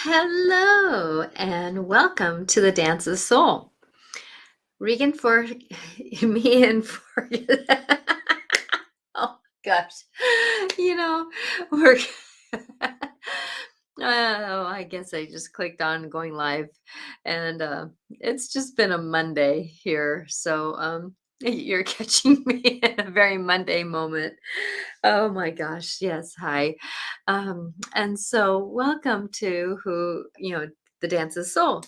Hello and welcome to the Dance of Soul. Regan for me and for oh gosh, you know, we're oh, I guess I just clicked on going live, and it's just been a Monday here, so you're catching me in a very Monday moment. Oh my gosh, yes, hi. And so welcome to the Dance of Soul.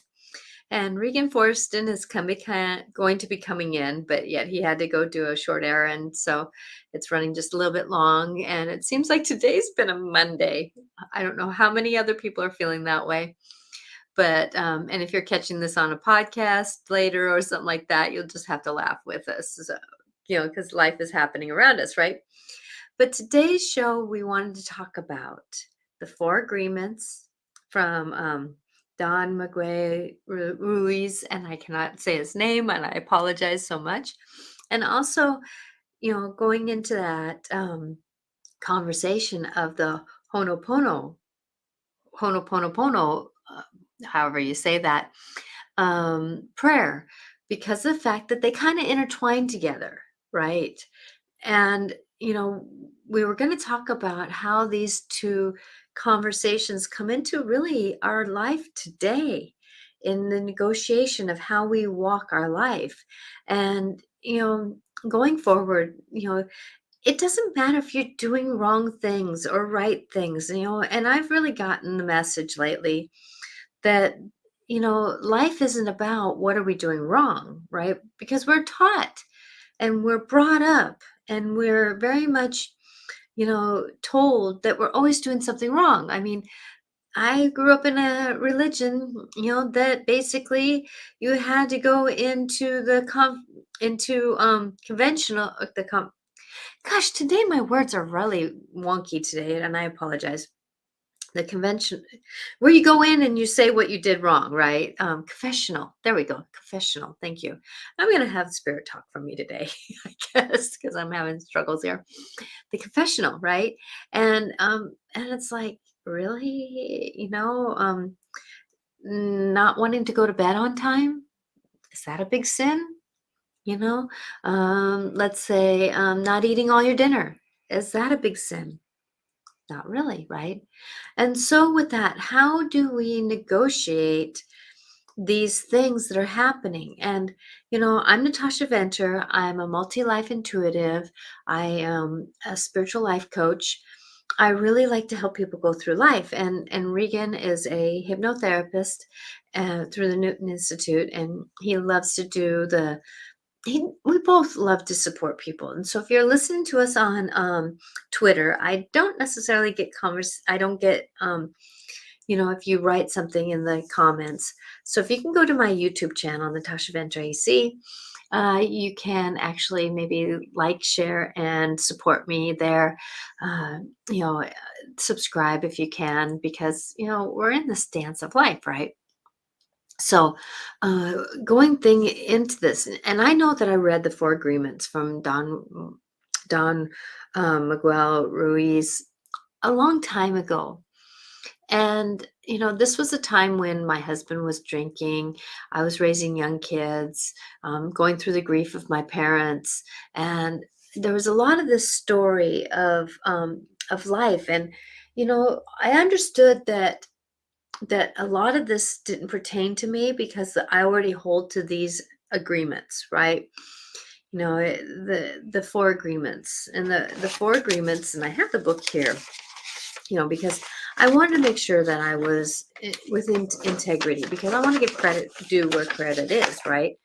And Regan Forston is going to be coming in, but yet he had to go do a short errand. So it's running just a little bit long. And it seems like today's been a Monday. I don't know how many other people are feeling that way. But, and if you're catching this on a podcast later or something like that, you'll just have to laugh with us. So, because life is happening around us, right? But today's show, we wanted to talk about the four agreements from Don Miguel Ruiz, and I cannot say his name, and I apologize so much. And also, going into that conversation of the Honoponopono, however you say that, prayer, because of the fact that they kind of intertwine together, right? And, we were going to talk about how these two conversations come into really our life today in the negotiation of how we walk our life. And, going forward, it doesn't matter if you're doing wrong things or right things, and I've really gotten the message lately that, life isn't about what are we doing wrong, right? Because we're taught and we're brought up and we're very much told that we're always doing something wrong. I mean, I grew up in a religion, that basically you had to go into conventional gosh, today my words are really wonky today, and I apologize. The convention where you go in and you say what you did wrong, right? Confessional. There we go. Confessional. Thank you. I'm going to have spirit talk from me today, I guess, because I'm having struggles here. The confessional, right? And it's like, really, not wanting to go to bed on time, is that a big sin? Let's say not eating all your dinner, is that a big sin? Not really, right? And so, with that, how do we negotiate these things that are happening? And, I'm Natasha Venter. I'm a multi life intuitive. I am a spiritual life coach. I really like to help people go through life. And Regan is a hypnotherapist through the Newton Institute, and he loves to do we both love to support people. And so if you're listening to us on Twitter, I don't necessarily get I don't get, if you write something in the comments. So if you can go to my YouTube channel, Natasha Venter AC, you can actually maybe like, share, and support me there. Uh, you know, subscribe if you can, because, we're in this dance of life, right? So, going thing into this, and I know that I read the Four Agreements from Don Miguel Ruiz a long time ago, and this was a time when my husband was drinking. I was raising young kids, going through the grief of my parents, and there was a lot of this story of life, and I understood that a lot of this didn't pertain to me because I already hold to these agreements, right? The four agreements, and the four agreements, and I have the book here, because I wanted to make sure that I was within integrity, because I want to give credit due where credit is, right?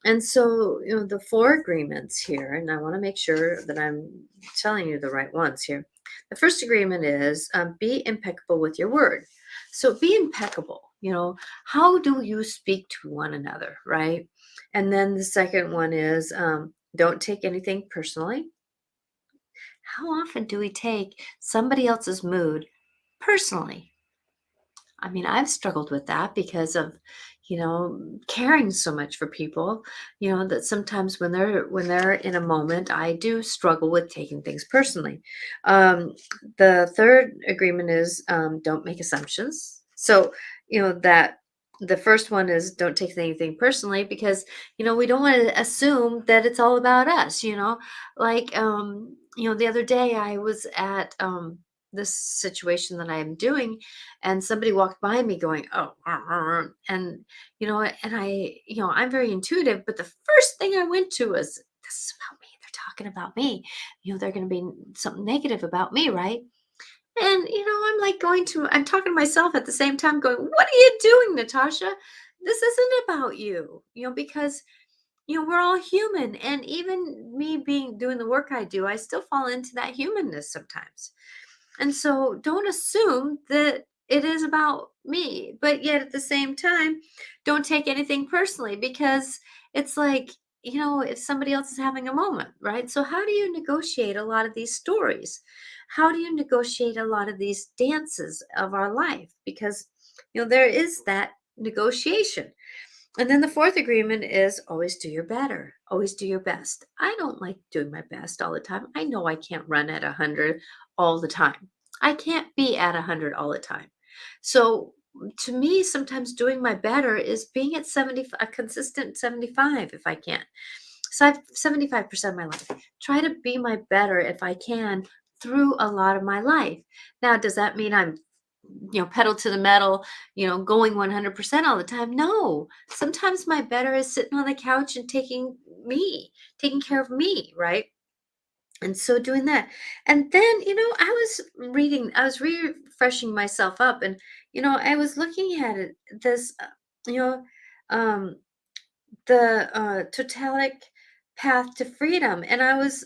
And so, the four agreements here, and I want to make sure that I'm telling you the right ones here. The first agreement is be impeccable with your word. So be impeccable. How do you speak to one another, right? And then the second one is don't take anything personally. How often do we take somebody else's mood personally? I mean, I've struggled with that because of, caring so much for people, that sometimes when they're in a moment, I do struggle with taking things personally. The third agreement is don't make assumptions. So, that the first one is don't take anything personally because, we don't want to assume that it's all about us. Like, the other day I was at this situation that I am doing, and somebody walked by me going, oh, and, and I'm very intuitive, but the first thing I went to was, this is about me. They're talking about me. They're going to be something negative about me, right? And, I'm like I'm talking to myself at the same time, going, what are you doing, Natasha? This isn't about you, because, we're all human. And even me doing the work I do, I still fall into that humanness sometimes. And so don't assume that it is about me, but yet at the same time, don't take anything personally because it's like, if somebody else is having a moment, right? So, how do you negotiate a lot of these stories? How do you negotiate a lot of these dances of our life? Because, there is that negotiation. And then the fourth agreement is always do your better, always do your best. I don't like doing my best all the time. I know I can't run at 100 all the time. I can't be at 100 all the time. So to me, sometimes doing my better is being at 70, a consistent 75 if I can. So I've 75% of my life. Try to be my better if I can through a lot of my life. Now, does that mean I'm pedal to the metal, going 100% all the time? No. Sometimes my better is sitting on the couch and taking care of me, right? And so doing that. And then, I was refreshing myself up, and, I was looking at it, this, you know, um, the totalic path to freedom. And I was,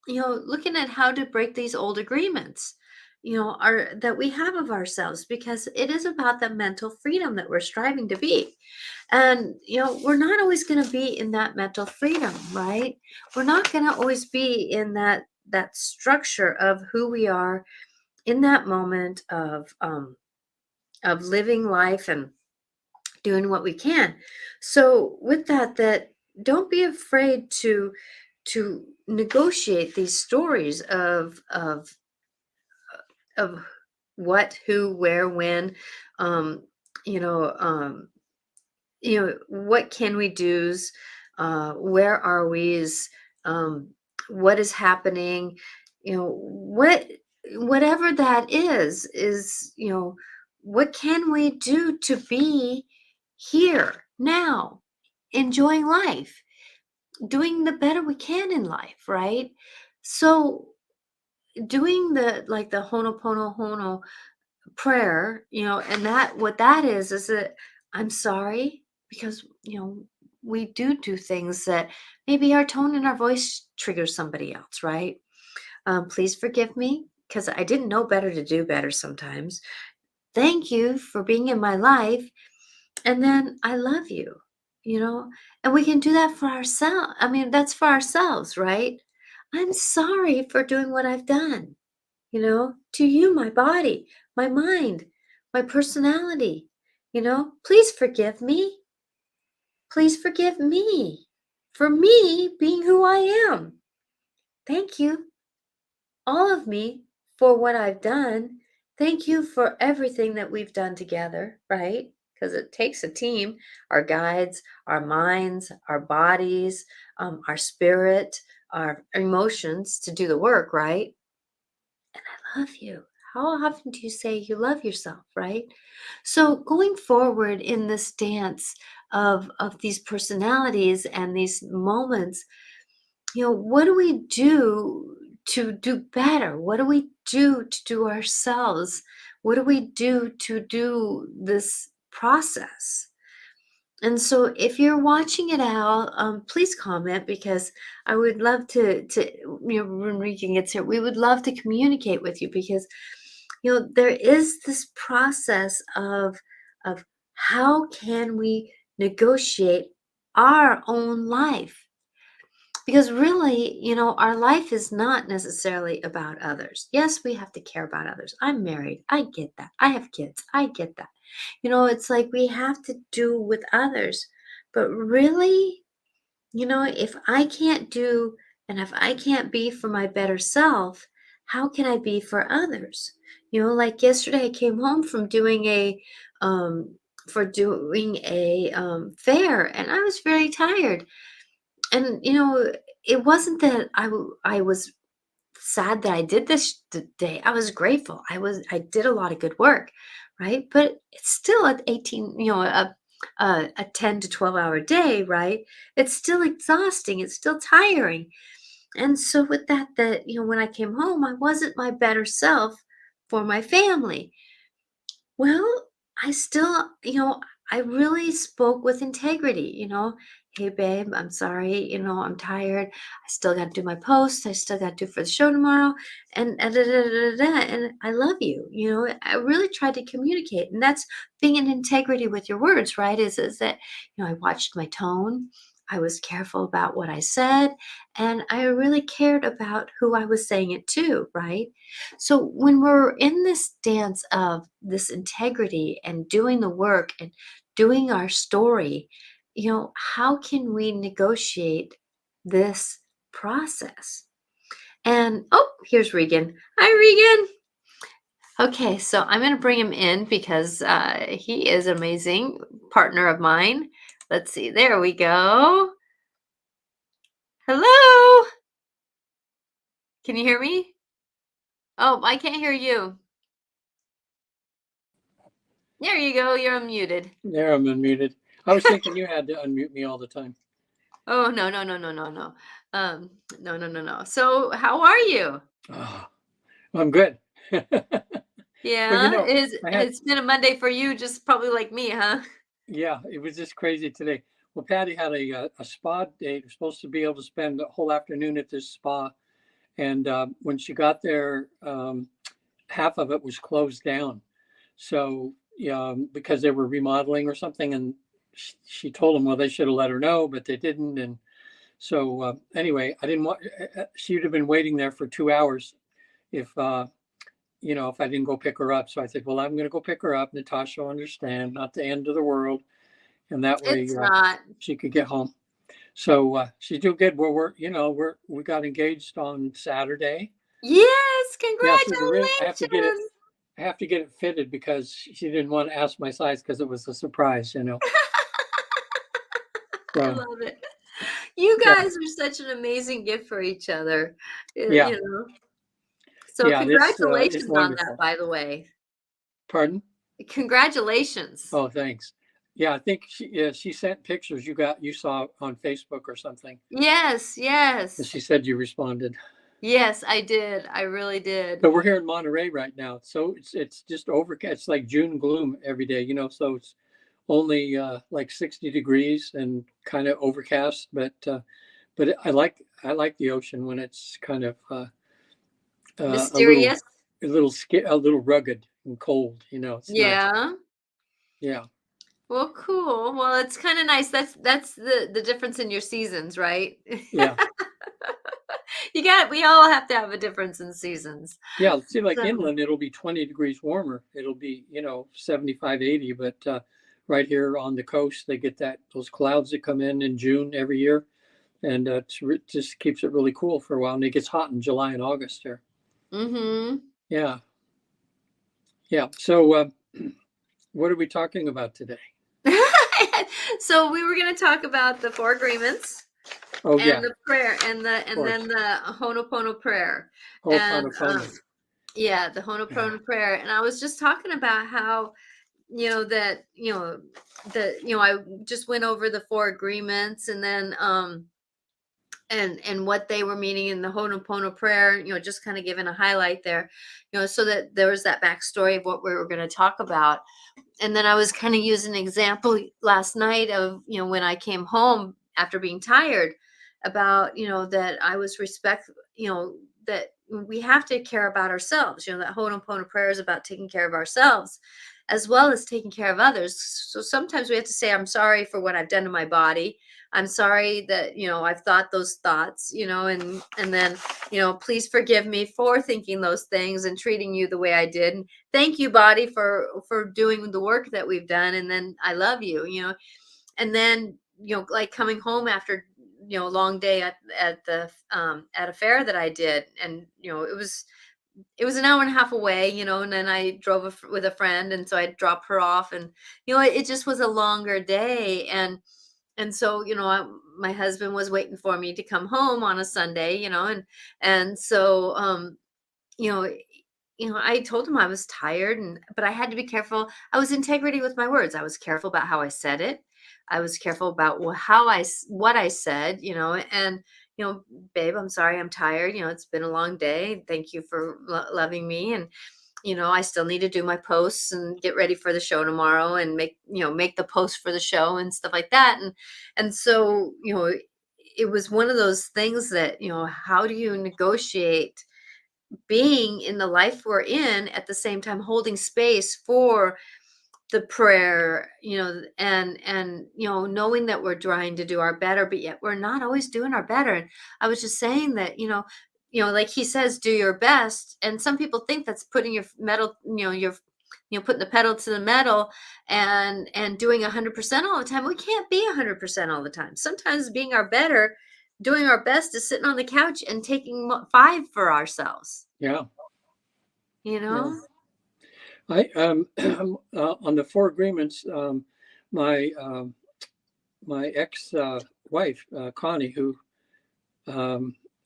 looking at how to break these old agreements, are that we have of ourselves, because it is about the mental freedom that we're striving to be. And, we're not always going to be in that mental freedom, right? We're not going to always be in that structure of who we are in that moment of living life and doing what we can. So with that don't be afraid to negotiate these stories of what, who, where, when, um, you know, um, what can we do, where are we, what is happening, whatever that is, what can we do to be here now, enjoying life, doing the better we can in life, right? So doing the Honoponopono prayer, and that what that is that I'm sorry, because, we do things that maybe our tone and our voice triggers somebody else, right? Please forgive me because I didn't know better to do better sometimes. Thank you for being in my life. And then I love you, you know, and we can do that for ourselves. I mean, that's for ourselves, right? I'm sorry for doing what I've done, to you, my body, my mind, my personality, please forgive me. Please forgive me for me being who I am. Thank you, all of me, for what I've done. Thank you for everything that we've done together, right? Because it takes a team, our guides, our minds, our bodies, our spirit, our emotions to do the work, right? And I love you. How often do you say you love yourself, right? So going forward in this dance of these personalities and these moments, what do we do to do better? What do we do to do ourselves? What do we do to do this process? And so if you're watching it out, please comment, because I would love to when Regan gets here, we would love to communicate with you, because there is this process of how can we negotiate our own life, because really, our life is not necessarily about others. Yes, we have to care about others. I'm married. I get that. I have kids. I get that. It's like we have to do with others. But really, if I can't do and if I can't be for my better self, how can I be for others? Like yesterday I came home from doing um a fair, and I was very tired. And it wasn't that I was sad that I did this today. I was grateful. I did a lot of good work, right? But it's still at 18, a 10 to 12-hour day, right? It's still exhausting. It's still tiring. And so with that, when I came home, I wasn't my better self for my family. Well, I still, I really spoke with integrity. Hey, babe, I'm sorry. I'm tired. I still got to do my post. I still got to do for the show tomorrow. And I love you. I really tried to communicate. And that's being in integrity with your words, right? Is that, I watched my tone. I was careful about what I said. And I really cared about who I was saying it to, right? So when we're in this dance of this integrity and doing the work and doing our story, how can we negotiate this process? And oh, here's Regan. Hi, Regan. Okay, so I'm going to bring him in because he is an amazing partner of mine. Let's see. There we go. Hello. Can you hear me? Oh, I can't hear you. There you go. You're unmuted. There, I'm unmuted. I was thinking you had to unmute me all the time. Oh, no, no, no, no, no, no. No, no, no, no. So how are you? Oh, I'm good. Yeah, Well, I had, it's been a Monday for you, just probably like me, huh? yeah, it was just crazy today. Well, Patty had a spa date. We're supposed to be able to spend the whole afternoon at this spa. And when she got there, half of it was closed down. So, because they were remodeling or something. And she told them, well, they should have let her know, but they didn't. And so, anyway, I didn't want, she would have been waiting there for 2 hours if, if I didn't go pick her up. So I said, well, I'm going to go pick her up. Natasha will understand, not the end of the world. And that way It's not. she could get home. So she's doing good. We got engaged on Saturday. Yes, Yeah. So the ring, I have to get it. congratulations. I have to get it fitted because she didn't want to ask my size because it was a surprise. I So love it. You yeah, guys are such an amazing gift for each other. yeah, So yeah. It's congratulations on that, wonderful. by the way. Pardon? Congratulations. Oh, thanks. Yeah, I think she sent pictures you saw on Facebook or something. Yes, And yes. she said you responded. Yes, I did. I really did. So we're here in Monterey right now. So it's just overcast. It's like June gloom every day, so it's only like 60 degrees and kind of overcast, but I like the ocean when it's kind of a little Mysterious. a little rugged and cold, it's nice. Yeah. Yeah. Well, cool. Well, it's kind of nice. That's the difference in your seasons, right? Yeah. We all have to have a difference in seasons. Yeah, see, like So, inland, it'll be 20 degrees warmer. It'll be, 75, 80. But right here on the coast, they get those clouds that come in June every year. And it just keeps it really cool for a while. And it gets hot in July and August here. mhm. Yeah. Yeah. So what are we talking about today? So we were going to talk about the four agreements Oh, and yeah, the prayer of and course. then the Ho'oponopono prayer. And Ho'oponopono. yeah, the Yeah. Ho'oponopono prayer. And I was just talking about how that I just went over the four agreements, and then and what they were meaning in the Ho'oponopono prayer, just kind of giving a highlight there, so that there was that backstory of what we were going to talk about. And then I was kind of using an example last night of, when I came home after being tired, about, that I was that we have to care about ourselves. That Ho'oponopono prayer is about taking care of ourselves as well as taking care of others. So sometimes we have to say, I'm sorry for what I've done to my body. I'm sorry that, I've thought those thoughts, and then, please forgive me for thinking those things and treating you the way I did. And thank you, body, for doing the work that we've done. And then I love you, and then, like coming home after, a long day at the at a fair that I did. And, it was it was an hour and a half away, and then I drove with a friend, and so I'd drop her off, and it just was a longer day, and so my husband was waiting for me to come home on a Sunday, and so you know I told him I was tired, but I had to be careful. I was integrity with my words. I was careful about how I said it. I was careful about what I said, and you know, babe, I'm sorry, I'm tired. It's been a long day. Thank you for loving me, and I still need to do my posts and get ready for the show tomorrow, and make the post for the show and stuff like that, and so it was one of those things that how do you negotiate being in the life we're in at the same time holding space for the prayer, and knowing that we're trying to do our better, but yet we're not always doing our better. And I was just saying that, like he says, do your best. And some people think that's putting your metal, putting the pedal to the metal and doing 100% all the time. We can't be 100% all the time. Sometimes being our better, doing our best is sitting on the couch and taking 5 for ourselves. Yeah. You know? I on the 4 agreements, my my ex wife Connie, who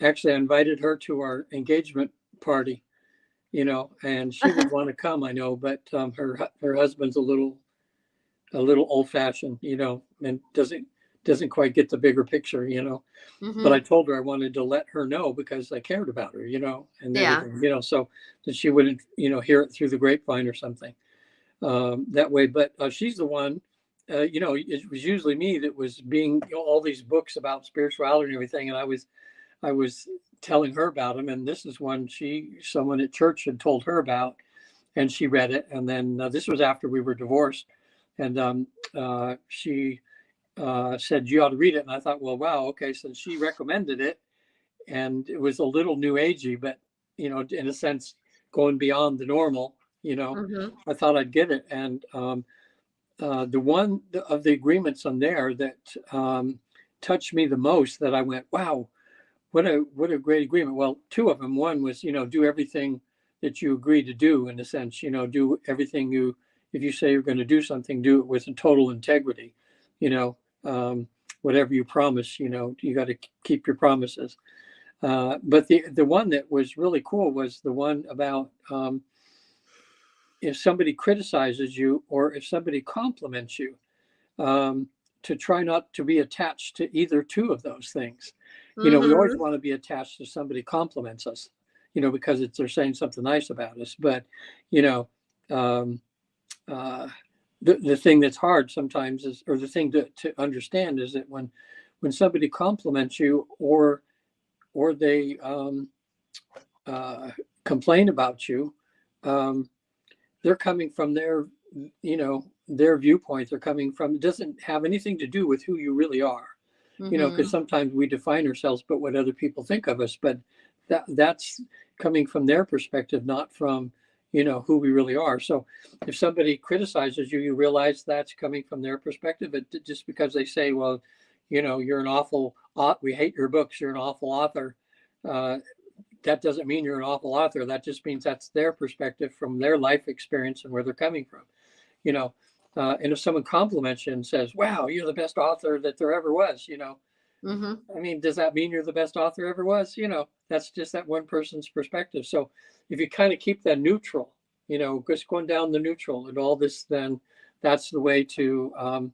actually I invited her to our engagement party, and she would want to come, I know, but her husband's a little old fashioned, and doesn't quite get the bigger picture, But I told her I wanted to let her know because I cared about her, and Yeah. everything, so that she wouldn't, hear it through the grapevine or something that way. But she's the one, it was usually me that was being all these books about spirituality and everything, and I was telling her about them, and this is one someone at church had told her about, and she read it, and then this was after we were divorced, and she said you ought to read it, and I thought, well, wow, okay, so she recommended it, and it was a little new agey, but in a sense, going beyond the normal. I thought I'd get it, and the one of the agreements on there that touched me the most, that I went, wow, what a great agreement. Well, 2 of them. One was, do everything that you agree to do, in a sense, do everything if you say you're going to do something, do it with a total integrity, whatever you promise, you got to keep your promises. But the one that was really cool was the one about if somebody criticizes you or if somebody compliments you, to try not to be attached to either 2 of those things. We always want to be attached to somebody compliments us, because they're saying something nice about us. But, the thing that's hard sometimes is, or the thing to understand is that when somebody compliments you or they complain about you, they're coming from their viewpoint. They're coming from, it doesn't have anything to do with who you really are. Because sometimes we define ourselves but what other people think of us, but that's coming from their perspective, not from who we really are. So if somebody criticizes you, you realize that's coming from their perspective. But just because they say, well, you're an awful, we hate your books, you're an awful author, that doesn't mean you're an awful author. That just means that's their perspective from their life experience and where they're coming from. And if someone compliments you and says, wow, you're the best author that there ever was, I mean, does that mean you're the best author ever was? That's just that one person's perspective. So if you kind of keep that neutral, just going down the neutral and all this, then that's the way to,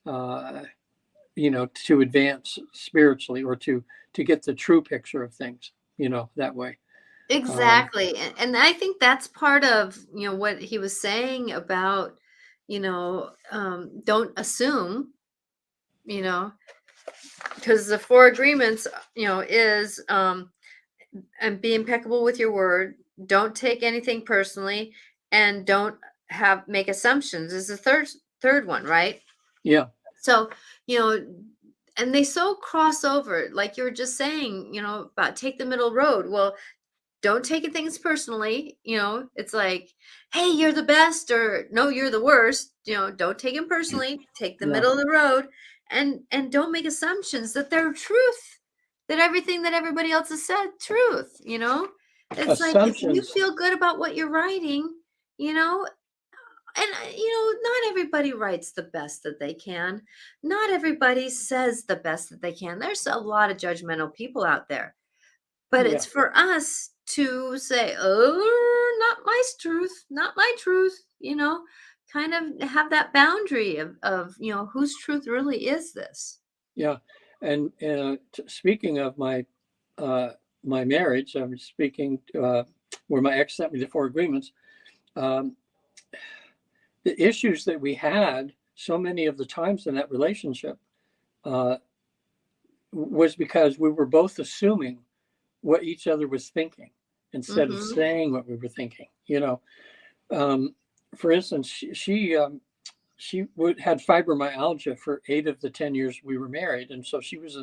to advance spiritually, or to get the true picture of things, that way. Exactly. And I think that's part of, what he was saying about, don't assume, because the 4 agreements, is and be impeccable with your word, don't take anything personally, and don't make assumptions is the third one, right? Yeah. So, and they so cross over, like you were just saying, about take the middle road. Well, don't take things personally. It's like, hey, you're the best, or no, you're the worst. Don't take them personally. Take the middle of the road, and don't make assumptions that they're truth, that everything that everybody else has said, truth. It's like if you Assumptions. feel good about what you're writing, you know, and not everybody writes the best that they can. Not everybody says the best that they can. There's a lot of judgmental people out there. But Yeah. it's for us to say, "Oh, not my truth, not my truth," kind of have that boundary of, whose truth really is this? Yeah. And speaking of uh, my marriage, I'm speaking where my ex sent me the four agreements. Um, the issues that we had so many of the times in that relationship uh, was because we were both assuming what each other was thinking instead of Mhm. saying what we were thinking. Um, for instance, she had fibromyalgia for 8 of the 10 years we were married, and so she was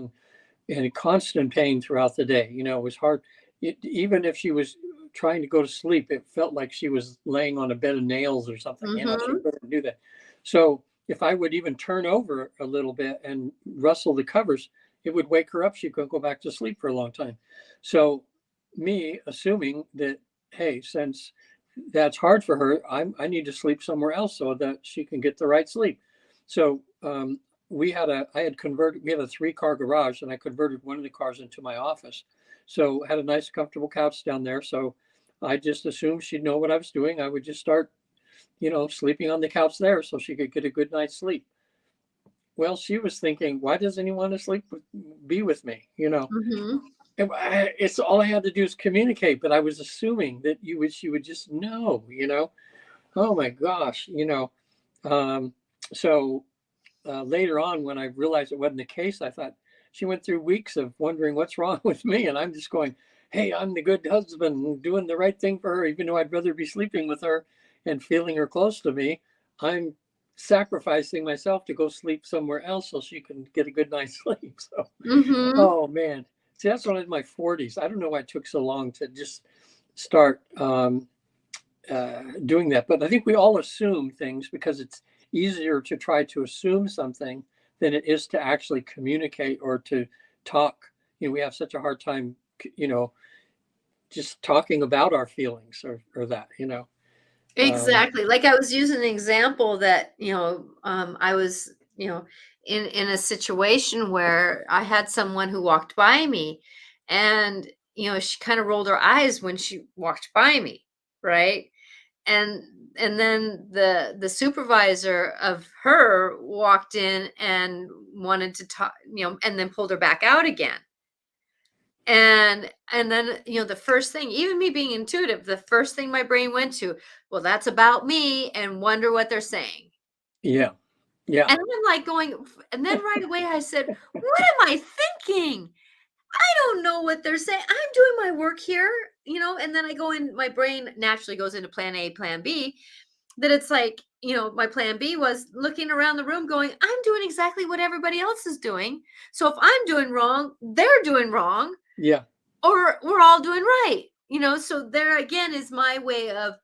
in constant pain throughout the day. It was hard. Even if she was trying to go to sleep, it felt like she was laying on a bed of nails or something. She Mhm. couldn't do that. So if I would even turn over a little bit and rustle the covers, it would wake her up. She couldn't go back to sleep for a long time. So me assuming that, hey, since that's hard for her, I need to sleep somewhere else so that she can get the right sleep. So I had converted, we had a 3-car garage, and I converted one of the cars into my office. So I had a nice comfortable couch down there. So I just assumed she'd know what I was doing. I would just start, sleeping on the couch there so she could get a good night's sleep. Well, she was thinking, why doesn't he want to be with me? Mhm. It's all I had to do is communicate, but I was assuming that she would just know. Oh my gosh. Um, so later on, when I realized it wasn't the case, I thought she went through weeks of wondering what's wrong with me. And I'm just going, hey, I'm the good husband doing the right thing for her, even though I'd rather be sleeping with her and feeling her close to me. I'm sacrificing myself to go sleep somewhere else so she can get a good night's sleep. So, Mhm. oh man. See, that's when I was in my 40s. I don't know why it took so long to just start doing that. But I think we all assume things because it's easier to try to assume something than it is to actually communicate or to talk. We have such a hard time, you know, just talking about our feelings or that. Um, Exactly. Like I was using an example that, I was, in a situation where I had someone who walked by me and, she kind of rolled her eyes when she walked by me, right? And and then the supervisor of her walked in and wanted to talk, and then pulled her back out again. And then, the first thing, even me being intuitive, the first thing my brain went to, well, that's about me and wonder what they're saying. yeah, yeah, And I'm like going, and then right away I said, what am I thinking? I don't know what they're saying. I'm doing my work here, and then I go in, my brain naturally goes into plan A, plan B, that it's like, my plan B was looking around the room going, I'm doing exactly what everybody else is doing. So if I'm doing wrong, they're doing wrong, yeah. or we're all doing right. So there again is my way of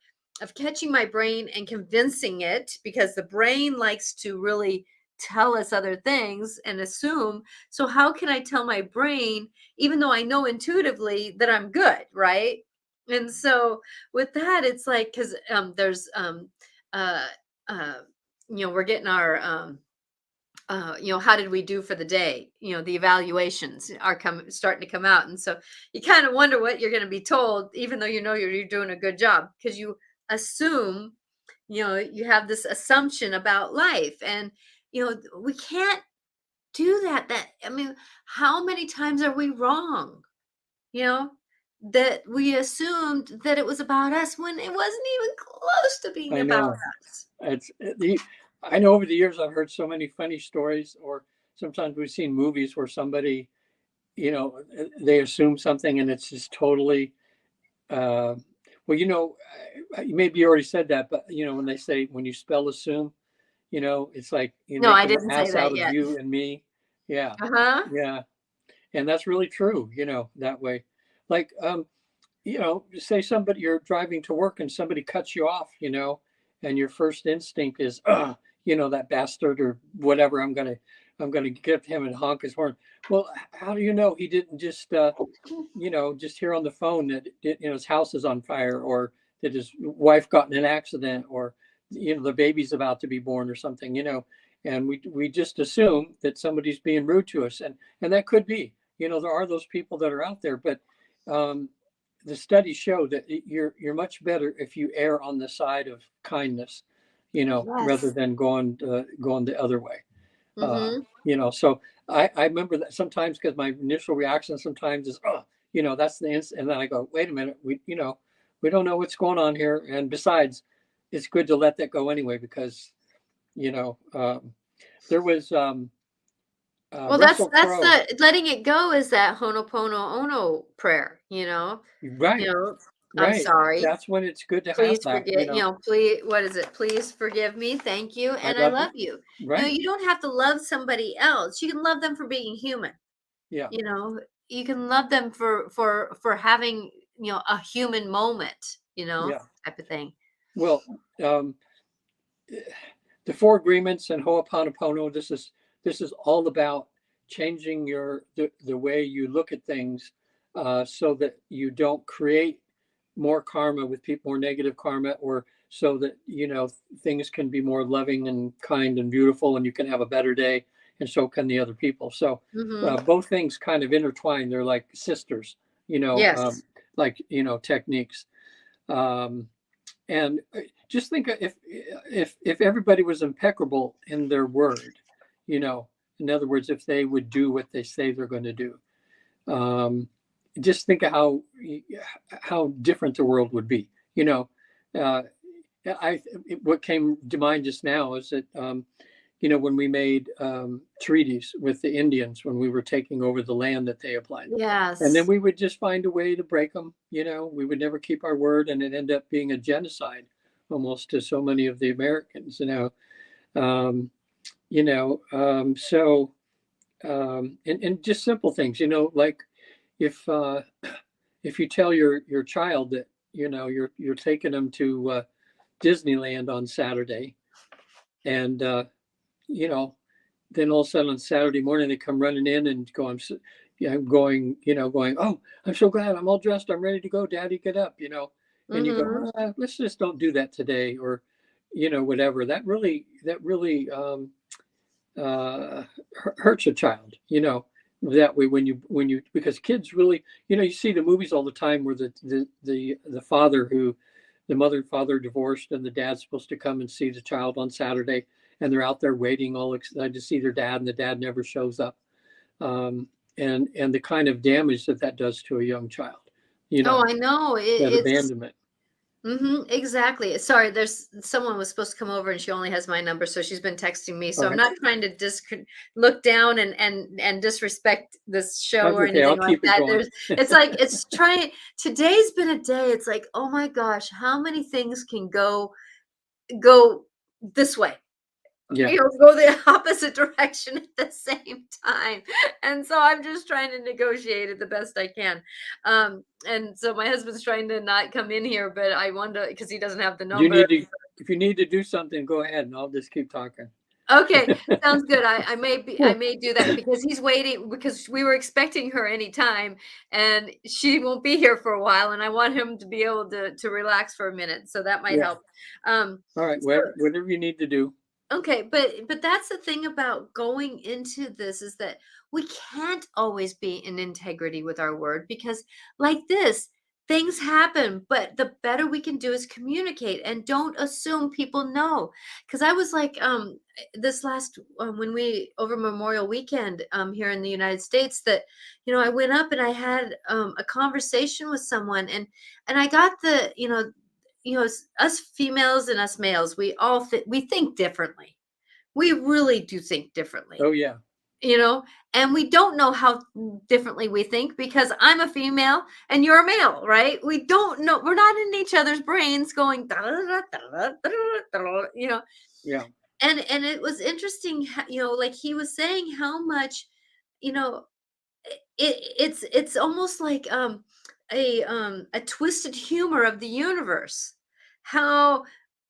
catching my brain and convincing it, because the brain likes to really tell us other things and assume. So how can I tell my brain, even though I know intuitively that I'm good, right? And so with that, it's like, because there's uh uh we're getting our how did we do for the day? The evaluations are starting to come out. And so you kind of wonder what you're going to be told, even though you're doing a good job, because you assume, you have this assumption about life. And, we can't do that. I mean, how many times are we wrong? You know, that we assumed that it was about us when it wasn't even close to being I about know. us. It's the. I know over the years I've heard so many funny stories, or sometimes we've seen movies where somebody, they assume something and it's just totally. Uh, well, maybe you already said that, but when they say when you spell assume, it's like you're No, I making an didn't say ass that out of yet. you and me. Yeah, Uh-huh. yeah, and that's really true. That way, like say somebody you're driving to work and somebody cuts you off, and your first instinct is, that bastard or whatever. I'm gonna I'm going to get to him and honk his horn. Well, how do you know he didn't just, just hear on the phone that, his house is on fire, or that his wife got in an accident, or, the baby's about to be born or something, and we just assume that somebody's being rude to us. And that could be, there are those people that are out there, but, the studies show that you're much better if you err on the side of kindness, rather Yes. than going the other way. Mm-hmm. So I remember that sometimes, because my initial reaction sometimes is, oh, that's and then I go, wait a minute, we don't know what's going on here. And besides, it's good to let that go anyway, because, there was Well, Russell that's Crowe. the letting it go is that Honopono Ono prayer, Right, I'm right. sorry. That's when it's good to have Please that, forget, please, what is it? Please forgive me. Thank you. I And I love you. love you. Right. You don't have to love somebody else. You can love them for being human. Yeah. You know, you can love them for having, a human moment, Yeah. type of thing. Well, um, the four agreements and Ho'oponopono, this is all about changing the way you look at things, so that you don't create more karma with people, more negative karma, or so that things can be more loving and kind and beautiful, and you can have a better day, and so can the other people. So Mhm. both things kind of intertwine. They're like sisters, Yes. like techniques. Um, and just think, if everybody was impeccable in their word, in other words, if they would do what they say they're going to do, um, just think of how different the world would be. Uh, what came to mind just now is that, when we made treaties with the Indians, when we were taking over the land that they applied, and then Yes. we would just find a way to break them. We would never keep our word, and it ended up being a genocide almost to so many of the Americans. Um, so and just simple things, like if if you tell your child that you're taking them to Disneyland on Saturday, and you know then all of a sudden on Saturday morning they come running in and go, I'm going, oh, I'm so glad, I'm all dressed, I'm ready to go, Daddy, get up, and you go, Mhm. let's just don't do that today, or whatever. That really hurts a child, that way, when you because kids really, you see the movies all the time where the father who the mother and father divorced, and the dad's supposed to come and see the child on Saturday, and they're out there waiting all excited to see their dad, and the dad never shows up. And the kind of damage that does to a young child, Oh, I know. that It's abandonment. exactly. Sorry, there's someone was supposed to come over and she only has my number, so she's been texting me. So I'm Okay, not trying to look down and disrespect this show that's or okay, I'll anything like keep it that. going. It's like it's trying. Today's been a day. It's like, oh my gosh, how many things can go this way? Yeah. Go the opposite direction at the same time. And so I'm just trying to negotiate it the best I can. And so my husband's trying to not come in here, but I wonder because he doesn't have the you number. need to If you need to do something, go ahead, and I'll just keep talking. Okay, sounds good. I Cool. may do that because he's waiting because we were expecting her anytime and she won't be here for a while and I want him to be able to relax for a minute. So that might Yeah. help. All right, So whatever you need to do. okay, but that's the thing about going into this is that we can't always be in integrity with our word because like this, things happen, but the better we can do is communicate and don't assume people know. Cuz I was like this last when we over Memorial Weekend here in the United States that I went up and I had a conversation with someone and I got us females and us males, we think differently. We really do think differently, Oh yeah. you know, and we don't know how differently we think because I'm a female and you're a male, right? We don't know. We're not in each other's brains going, "Da, da, da, da, da, da, da, da," Yeah. and it was interesting, like he was saying how much, you know, it's almost like a twisted humor of the universe. How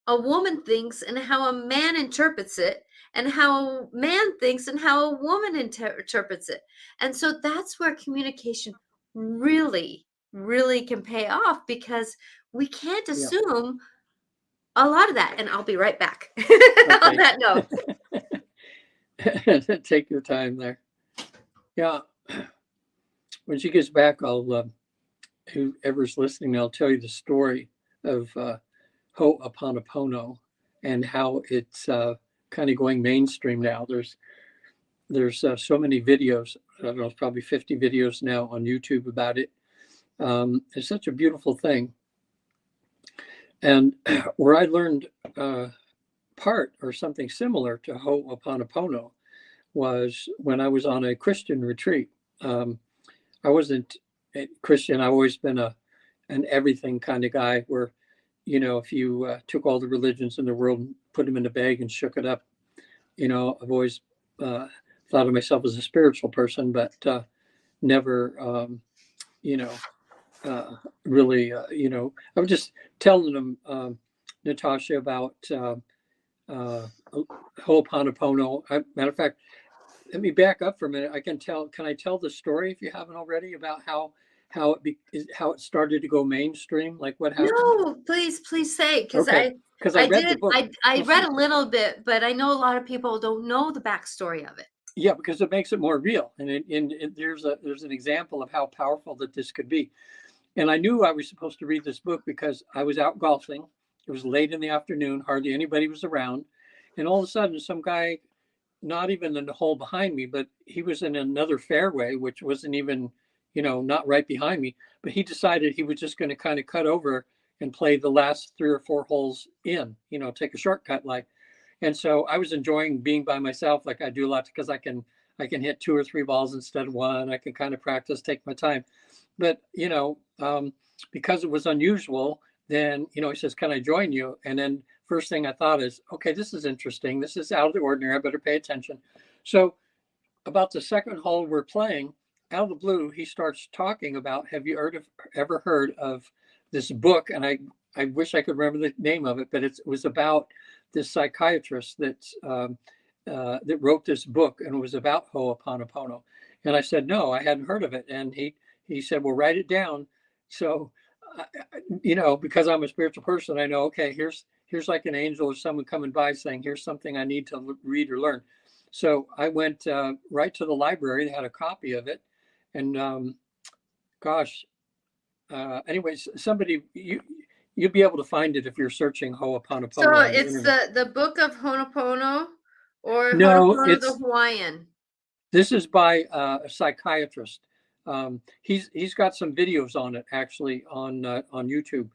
a woman thinks and how a man interprets it, and how a man thinks and how a woman interprets it. And so that's where communication really, really can pay off, because we can't Yeah. assume a lot of that. And I'll be right back on Okay. that note. Take your time there. Yeah. When she gets back, I'll, whoever's listening, I'll tell you the story of Ho'oponopono and how it's kind of going mainstream now. There's so many videos. I don't know, it's probably 50 videos now on YouTube about it. It's such a beautiful thing. And where I learned part or something similar to Ho'oponopono was when I was on a Christian retreat. I wasn't a Christian. I've always been an everything kind of guy where, you know, if you took all the religions in the world and put them in a bag and shook it up, you know, I've always thought of myself as a spiritual person, but never, you know, really, you know, I was just telling them, Natasha, about Ho'oponopono. Matter of fact, let me back up for a minute. Can I tell the story if you haven't already about how it started to go mainstream? Like what happened? No, please say, because Okay, because I I read the did book. I read a little bit, but I know a lot of people don't know the backstory of it. Yeah, because it makes it more real, and there's an example of how powerful that this could be. And I knew I was supposed to read this book because I was out golfing. It was late in the afternoon, hardly anybody was around, and all of a sudden, some guy, not even in the hole behind me, but he was in another fairway, which wasn't even, you know, not right behind me. But he decided he was just going to kind of cut over and play the last 3 or 4 holes in, you know, take a shortcut like. And so I was enjoying being by myself, like I do a lot, because I can hit 2 or 3 balls instead of one. I can kind of practice, take my time. But you know, because it was unusual, then you know, he says, "Can I join you?" And then first thing I thought is, okay, this is interesting. This is out of the ordinary. I better pay attention. So about the second hole we're playing, out of the blue, he starts talking about, have you ever heard of this book? And I wish I could remember the name of it, but it was about this psychiatrist that wrote this book, and it was about Ho'oponopono. And I said, no, I hadn't heard of it. And he said, well, write it down. So, you know, because I'm a spiritual person, I know, okay, here's like an angel or someone coming by saying, here's something I need to read or learn. So I went right to the library. They had a copy of it. And gosh, anyways, somebody, you'll be able to find it if you're searching Ho'oponopono So on the it's internet. the book of Ho'oponopono, or No, Ho'oponopono the Hawaiian? this is by a psychiatrist. He's got some videos on it actually on YouTube.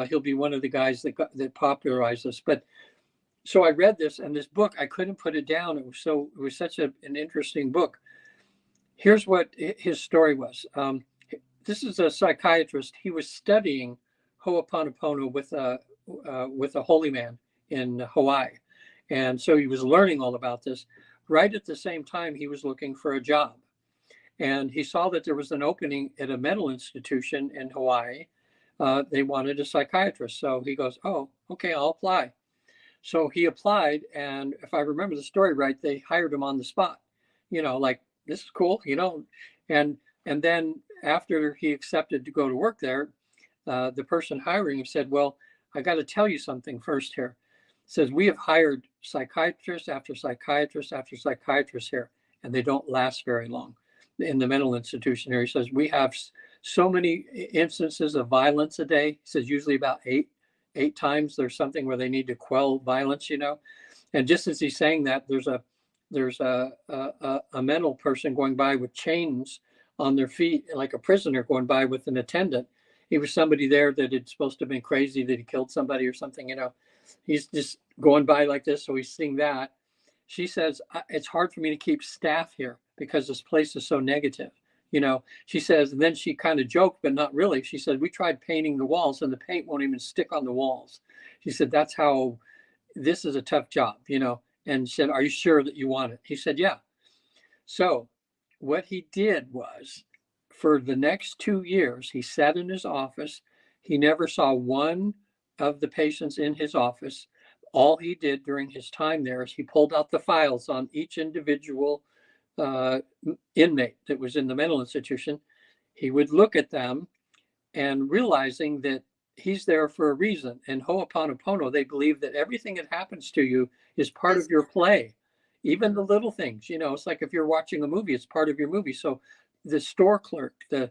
He'll be one of the guys that popularized this. But so I read this, and this book, I couldn't put it down. It was such an interesting book. Here's what his story was. This is a psychiatrist. He was studying Ho'oponopono with a holy man in Hawaii, and so he was learning all about this. Right at the same time, he was looking for a job, and he saw that there was an opening at a mental institution in Hawaii. They wanted a psychiatrist, so he goes, "Oh, okay, I'll apply." So he applied, and if I remember the story right, they hired him on the spot. You know, like, this is cool, you know. And then after he accepted to go to work there, the person hiring him said, "Well, I got to tell you something first here." Says, "We have hired psychiatrist after psychiatrist after psychiatrist here, and they don't last very long in the mental institution here." He says, "We have so many instances of violence a day." He says, "Usually about eight times there's something where they need to quell violence, you know." And just as he's saying that, there's a mental person going by with chains on their feet, like a prisoner going by with an attendant. He was somebody there that had supposed to have been crazy, that he killed somebody or something, you know. He's just going by like this, so he's seeing that. She says, it's hard for me to keep staff here because this place is so negative, you know. She says, and then she kind of joked, but not really. She said, we tried painting the walls and the paint won't even stick on the walls. She said, that's how, this is a tough job, you know. And said, are you sure that you want it? He said, yeah. So what he did was, for the next 2 years, he sat in his office. He never saw one of the patients in his office. All he did during his time there is he pulled out the files on each individual inmate that was in the mental institution. He would look at them and realizing that he's there for a reason. And Ho'oponopono, they believe that everything that happens to you is part of your play, even the little things. You know, it's like if you're watching a movie, it's part of your movie. So the store clerk, the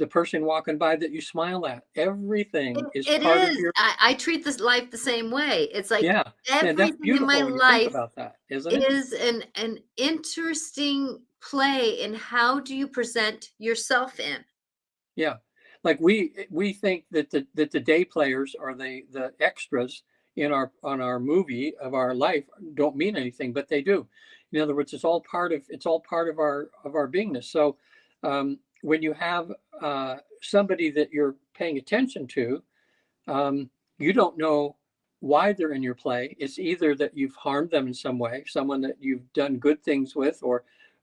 person walking by that you smile at, everything is It part of is. your. I treat this life the same way. It's like Yeah, and that's everything in my beautiful when you think life about that, isn't it? is an interesting play in how do you present yourself in. Yeah, like we think that the day players are the extras in our movie of our life don't mean anything, but they do. In other words, it's all part of our beingness. So when you have somebody that you're paying attention to, you don't know why they're in your play. It's either that you've harmed them in some way, someone that you've done good things with,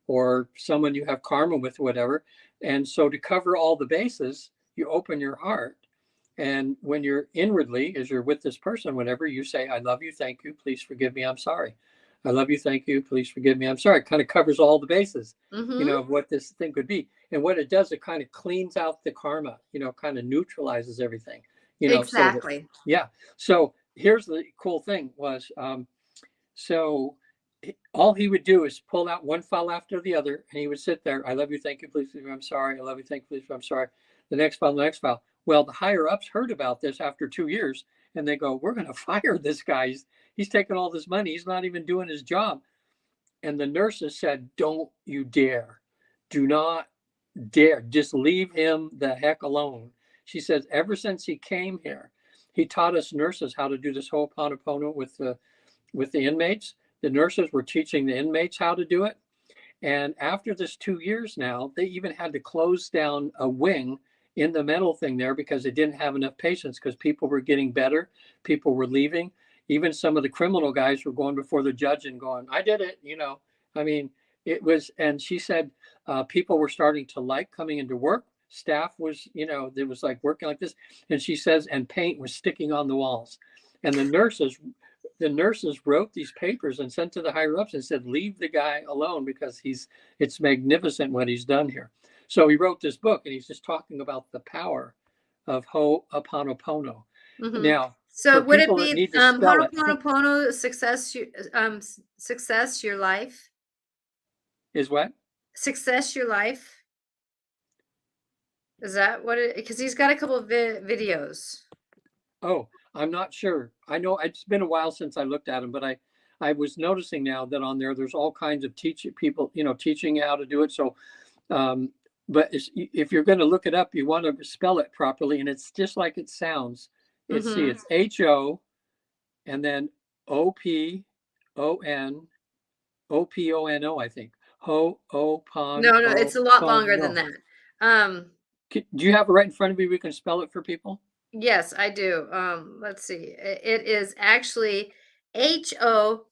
or someone you have karma with, whatever. And so to cover all the bases, you open your heart. And when you're inwardly, as you're with this person, whatever, you say, I love you, thank you, please forgive me, I'm sorry. I love you, thank you, please forgive me, I'm sorry. It kind of covers all the bases, of what this thing could be. And what it does, it kind of cleans out the karma, kind of neutralizes everything, so that, Exactly. yeah. So here's the cool thing was, so all he would do is pull out one file after the other, and he would sit there. I love you, thank you, please, I'm sorry. I love you, thank you, please, I'm sorry. The next file, the next file. Well, the higher ups heard about this after 2 years, and they go, "We're going to fire this guy. He's taking all this money. He's not even doing his job." And the nurses said, "Don't you dare! Do not dare! Just leave him the heck alone." She says, "Ever since he came here, he taught us nurses how to do this Ho'oponopono with the inmates. The nurses were teaching the inmates how to do it. And after this 2 years now, they even had to close down a wing in the mental thing there because they didn't have enough patients because people were getting better. People were leaving. Even some of the criminal guys were going before the judge and going, I did it. I mean, it was, and she said people were starting to like coming into work. Staff was, it was like working like this. And she says, and paint was sticking on the walls. And the nurses wrote these papers and sent to the higher ups and said, leave the guy alone because it's magnificent what he's done here. So he wrote this book and he's just talking about the power of Ho'oponopono. Now, So for would it people that be need to spell it, Ho'oponopono success your life? is what? Success your life? Is that what it? Because he's got a couple of videos. Oh, I'm not sure. I know it's been a while since I looked at them, but I was noticing now that on there's all kinds of teaching how to do it. So, but if you're going to look it up, you want to spell it properly, and it's just like it sounds. It's Ho, and then Opono, I think. Ho'opono. No, it's a lot longer than that. Do you have it right in front of you? We can spell it for people. Yes, I do. Let's see. It is actually HO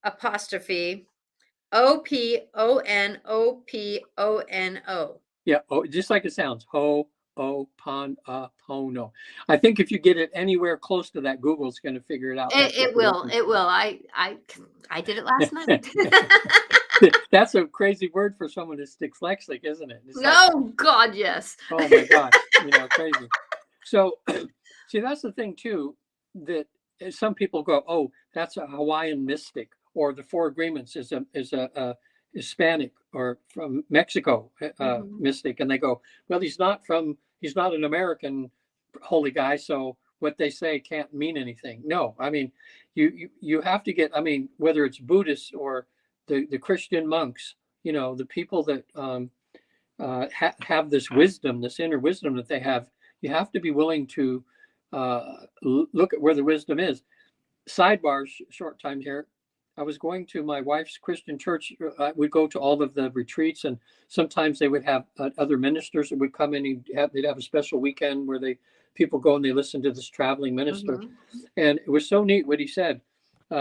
apostrophe OPONOPONO. Yeah, just like it sounds. Ho'oponopono. I think if you get it anywhere close to that, Google's going to figure it out. It will. It will. I did it last night. That's a crazy word for someone that's dyslexic, isn't it? Oh, God, yes. Oh my God, crazy. So, see, that's the thing too, that some people go, oh, that's a Hawaiian mystic, or the Four Agreements is a Hispanic or from Mexico mystic, and they go, well, he's not an American holy guy, so what they say can't mean anything. No, I mean, you have to get, I mean, whether it's Buddhists or the Christian monks, the people that have this wisdom, this inner wisdom that they have, you have to be willing to look at where the wisdom is. Sidebar, short time here. I was going to my wife's Christian church. We'd go to all of the retreats, and sometimes they would have other ministers that would come in. They'd have a special weekend where people go and they listen to this traveling minister. And it was so neat what he said,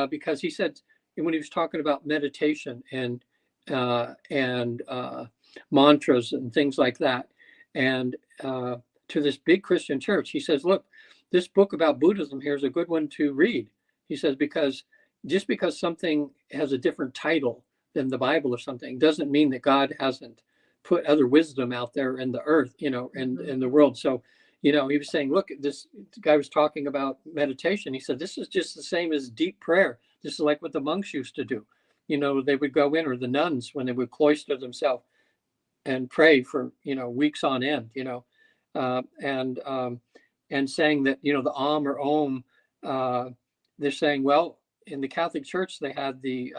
because he said, when he was talking about meditation and mantras and things like that, and to this big Christian church, he says, look, this book about Buddhism here is a good one to read. He says, because just because something has a different title than the Bible or something doesn't mean that God hasn't put other wisdom out there in the earth, you know, and in the world. So, you know, he was saying, look, this guy was talking about meditation. He said, this is just the same as deep prayer. This is like what the monks used to do. You know, they would go in, or the nuns, when they would cloister themselves and pray for, you know, weeks on end, you know, and saying that, you know, the or Om, they're saying, well, in the Catholic Church, they had the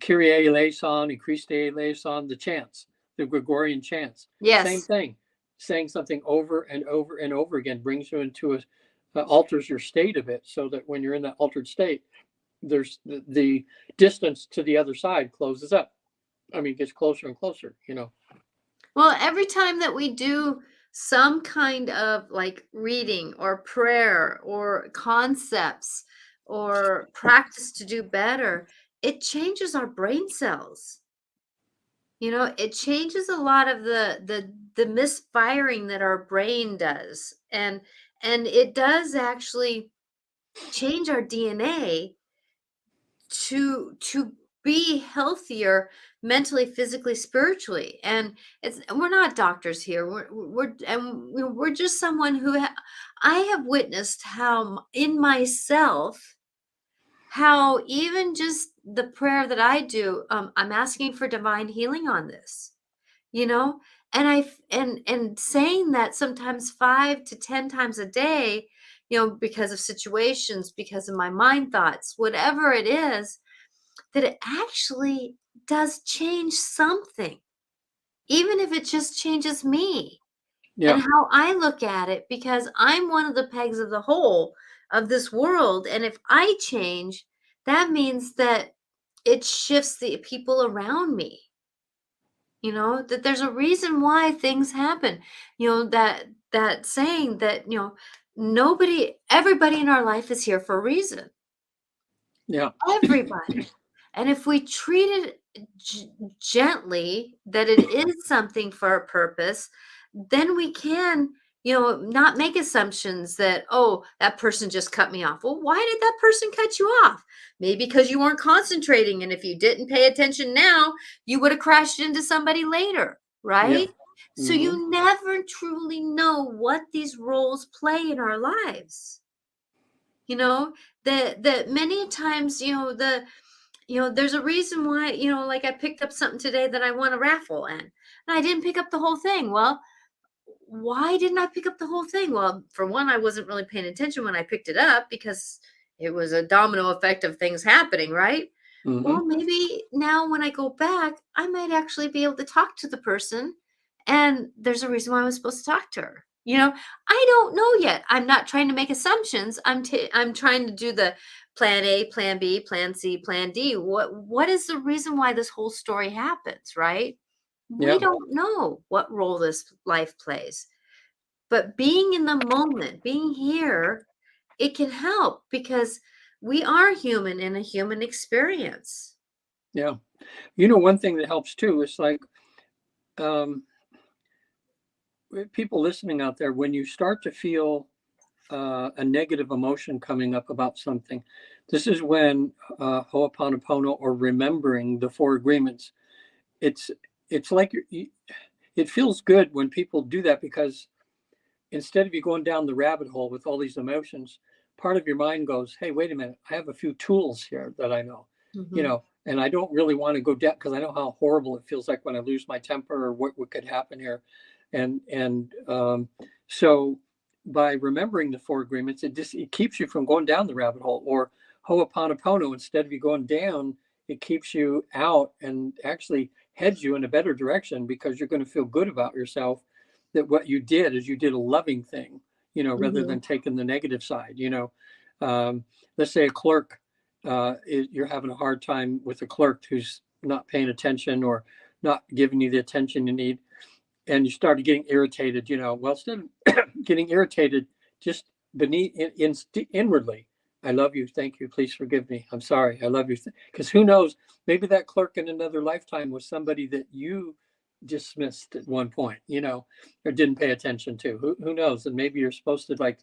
Kyrie eleison and Christe eleison, the chants, the Gregorian chants. Yes. Same thing. Saying something over and over and over again brings you into alters your state of it, so that when you're in that altered state, there's the distance to the other side closes up. I mean, it gets closer and closer, you know. Well, every time that we do some kind of like reading or prayer or concepts or practice to do better, it changes our brain cells. You know, it changes a lot of the misfiring that our brain does. And it does actually change our DNA to be healthier mentally, physically, spiritually. And we're not doctors here. We're just someone who I have witnessed how in myself, how even just the prayer that I do, I'm asking for divine healing on this, you know, and saying that sometimes 5 to 10 times a day, you know, because of situations, because of my mind thoughts, whatever it is, that it actually does change something, even if it just changes me Yeah. and how I look at it, because I'm one of the pegs of the whole of this world. And if I change, that means that it shifts the people around me. You know, that there's a reason why things happen. You know, that saying that, you know, everybody in our life is here for a reason. Yeah. Everybody. And if we treat it gently, that it is something for a purpose, then we can, you know, not make assumptions that, oh, that person just cut me off. Well, why did that person cut you off? Maybe because you weren't concentrating. And if you didn't pay attention now, you would have crashed into somebody later, right? Yeah. So you never truly know what these roles play in our lives. You know, that many times, you know, there's a reason why, you know, like I picked up something today that I won a raffle and I didn't pick up the whole thing. Well, why didn't I pick up the whole thing? Well, for one, I wasn't really paying attention when I picked it up because it was a domino effect of things happening, right? Well, maybe now when I go back, I might actually be able to talk to the person, and there's a reason why I was supposed to talk to her. You know, I don't know yet. I'm not trying to make assumptions. I'm trying to do the plan A, plan B, plan C, plan D. What is the reason why this whole story happens, right? We Yeah. don't know what role this life plays. But being in the moment, being here, it can help because we are human in a human experience. Yeah. You know, one thing that helps too is like, people listening out there, when you start to feel a negative emotion coming up about something, this is when Ho'oponopono, or remembering the four agreements, it's like it feels good when people do that, because instead of you going down the rabbit hole with all these emotions, part of your mind goes, hey, wait a minute, I have a few tools here that I know, you know, and I don't really want to go down because I know how horrible it feels like when I lose my temper, or what could happen here. So by remembering the four agreements, it keeps you from going down the rabbit hole. Or Ho'oponopono, instead of you going down, it keeps you out and actually heads you in a better direction, because you're going to feel good about yourself, that what you did is you did a loving thing, you know, rather than taking the negative side. You know, let's say a clerk, you're having a hard time with a clerk who's not paying attention or not giving you the attention you need, and you started getting irritated, you know, well, instead of getting irritated, just inwardly, I love you, thank you, please forgive me, I'm sorry, I love you. Because who knows, maybe that clerk in another lifetime was somebody that you dismissed at one point, or didn't pay attention to. Who knows? And maybe you're supposed to, like,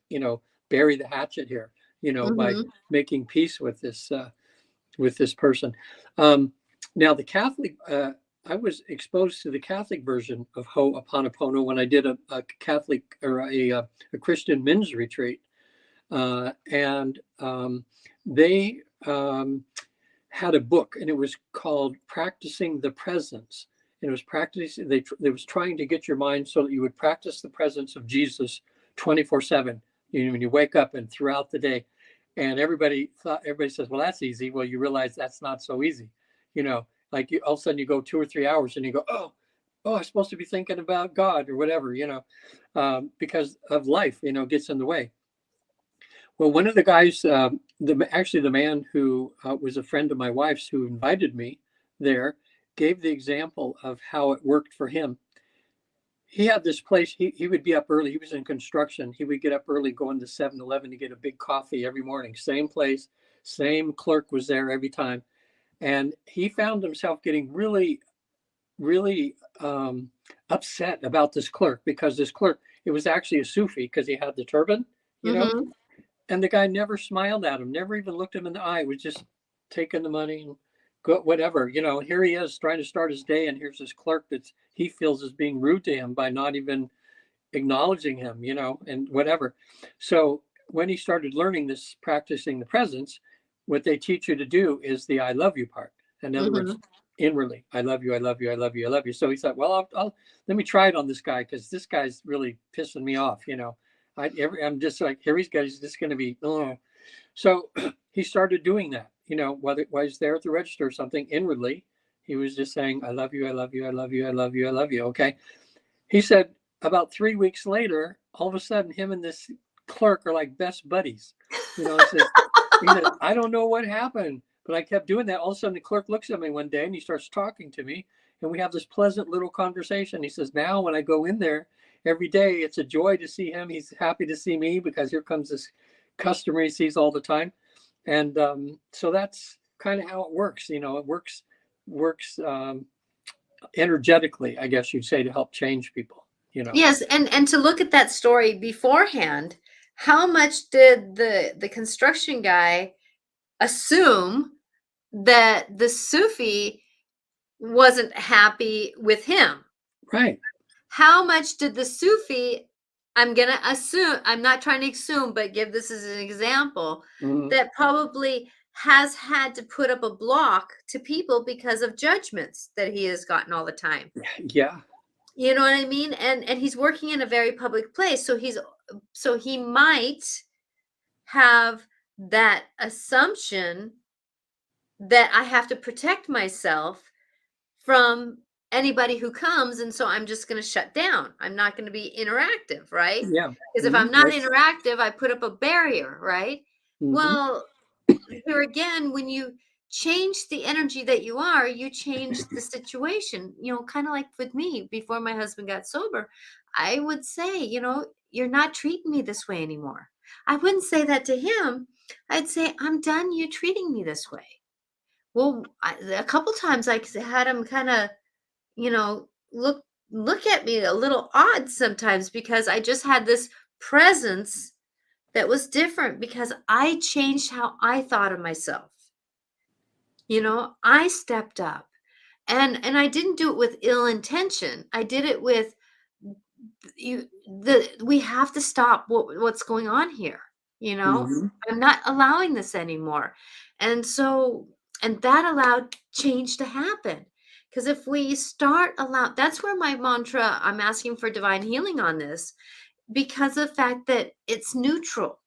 bury the hatchet here, by Mm-hmm. making peace with this person. Now the Catholic, I was exposed to the Catholic version of Ho'oponopono when I did a Catholic or a Christian men's retreat, and they had a book, and it was called Practicing the Presence. And it was practicing. They was trying to get your mind so that you would practice the presence of Jesus 24/7. When you wake up and throughout the day. And everybody says, well, that's easy. Well, you realize that's not so easy. Like all of a sudden you go 2 or 3 hours and you go, oh, I'm supposed to be thinking about God or whatever, because of life, gets in the way. Well, one of the guys, actually the man who was a friend of my wife's who invited me there, gave the example of how it worked for him. He had this place, he would be up early. He was in construction. He would get up early, go into 7-Eleven to get a big coffee every morning. Same place, same clerk was there every time. And he found himself getting really, really upset about this clerk, because this clerk, it was actually a Sufi because he had the turban, Mm-hmm. and the guy never smiled at him, never even looked him in the eye, was just taking the money and go, whatever, here he is trying to start his day. And here's this clerk that he feels is being rude to him by not even acknowledging him, and whatever. So when he started learning this, practicing the presence, what they teach you to do is the I love you part. In other words, inwardly, I love you, I love you, I love you, I love you. So he thought, well, I'll let me try it on this guy, because this guy's really pissing me off. I'm just like, here he's just going to be, oh. So he started doing that, whether it was there at the register or something, inwardly, he was just saying, I love you, I love you, I love you, I love you, I love you. Okay. He said about 3 weeks later, all of a sudden, him and this clerk are like best buddies. He said, I don't know what happened, but I kept doing that. All of a sudden, the clerk looks at me one day and he starts talking to me, and we have this pleasant little conversation. He says, now when I go in there every day, it's a joy to see him. He's happy to see me, because here comes this customer he sees all the time. And so that's kind of how it works. It works energetically, I guess you'd say, to help change people. Yes, and to look at that story beforehand, how much did the construction guy assume that the Sufi wasn't happy with him? Right. How much did the Sufi, I'm going to assume, I'm not trying to assume, but give this as an example, that probably has had to put up a block to people because of judgments that he has gotten all the time. Yeah. You know what I mean? And he's working in a very public place. So he might have that assumption that I have to protect myself from anybody who comes, and so I'm just going to shut down. I'm not going to be interactive, right? Yeah. Because if I'm not interactive, I put up a barrier, right? Well, here again, when you change the energy that you are, you change the situation. Kind of like with me before my husband got sober, I would say, you're not treating me this way anymore. I wouldn't say that to him. I'd say, I'm done you treating me this way. Well, a couple times I had him kind of, look at me a little odd sometimes, because I just had this presence that was different, because I changed how I thought of myself. I stepped up, and I didn't do it with ill intention. I did it with we have to stop what's going on here. I'm not allowing this anymore. And that allowed change to happen. Because if we start that's where my mantra, I'm asking for divine healing on this, because of the fact that it's neutral.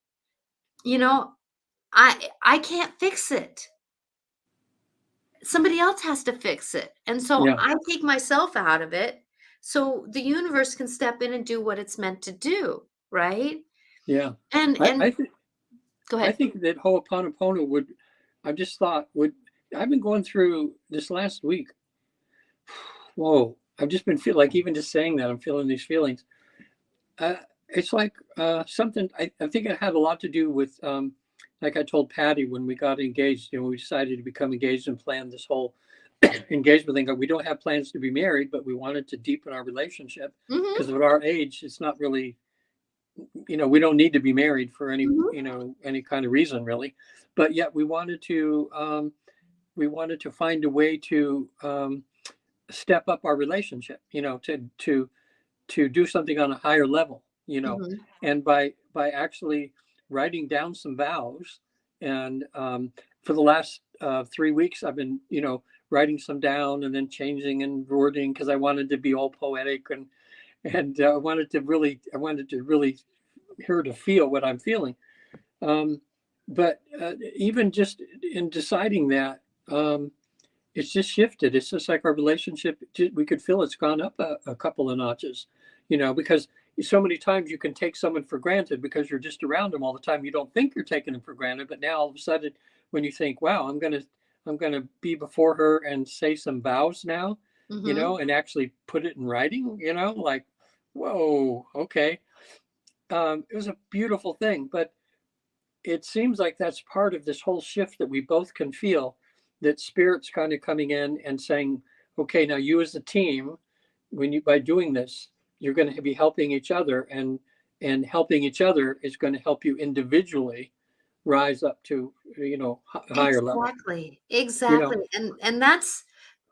I can't fix it. Somebody else has to fix it. And so I take myself out of it, so the universe can step in and do what it's meant to do, right? Yeah. And go ahead. I think that Ho'oponopono I've been going through this last week. Whoa. I've just been feeling like, even just saying that, I'm feeling these feelings. It's like something, I think it had a lot to do with, like I told Patty when we got engaged, we decided to become engaged and plan this whole engagement thing. We don't have plans to be married, but we wanted to deepen our relationship Mm-hmm. because at our age, it's not really, we don't need to be married for any, Mm-hmm. any kind of reason really. But yet we wanted to find a way to step up our relationship, to do something on a higher level, Mm-hmm. and by actually writing down some vows. And for the last 3 weeks, I've been, writing some down and then changing and wording because I wanted to be all poetic, and I wanted to really her to feel what I'm feeling. Um, but even just in deciding that, it's just shifted. It's just like our relationship, we could feel it's gone up a couple of notches, because so many times you can take someone for granted because you're just around them all the time. You don't think you're taking them for granted, but now all of a sudden, when you think, "Wow, I'm gonna be before her and say some vows now," Mm-hmm. and actually put it in writing, like, whoa, okay. It was a beautiful thing, but it seems like that's part of this whole shift that we both can feel, that spirit's kind of coming in and saying, okay, now you as a team, by doing this, you're going to be helping each other, and helping each other is going to help you individually rise up to, higher level, Exactly. you know Exactly. And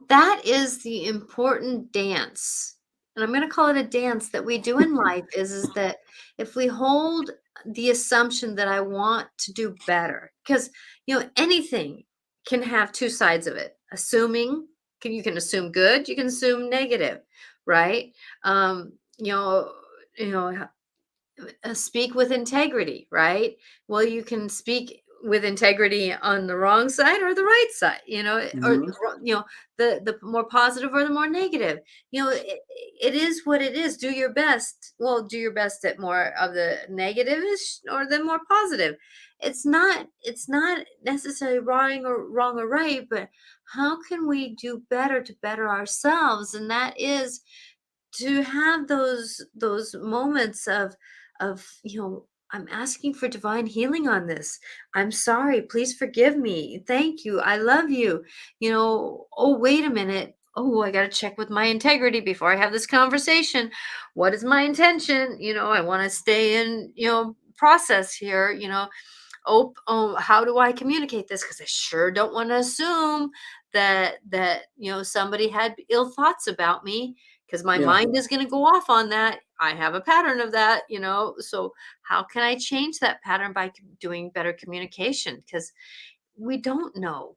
that is the important dance. And I'm going to call it a dance that we do in life is that if we hold the assumption that I want to do better, because anything can have two sides of it. You can assume good, you can assume negative, right? Um, you know, you know, speak with integrity, right? Well, you can speak with integrity on the wrong side or the right side, or hmm the more positive or the more negative. It is what it is. Do your best. Well, do your best at more of the negative or the more positive. It's not necessarily wrong or right, but how can we do better to better ourselves? And that is to have those moments of I'm asking for divine healing on this. I'm sorry, please forgive me, thank you, I love you. Oh, wait a minute. Oh, I got to check with my integrity before I have this conversation. What is my intention? I want to stay in process here. Oh, how do I communicate this? Because I sure don't want to assume that somebody had ill thoughts about me, because my yeah, mind is going to go off on that. I have a pattern of that. So how can I change that pattern by doing better communication? Because we don't know.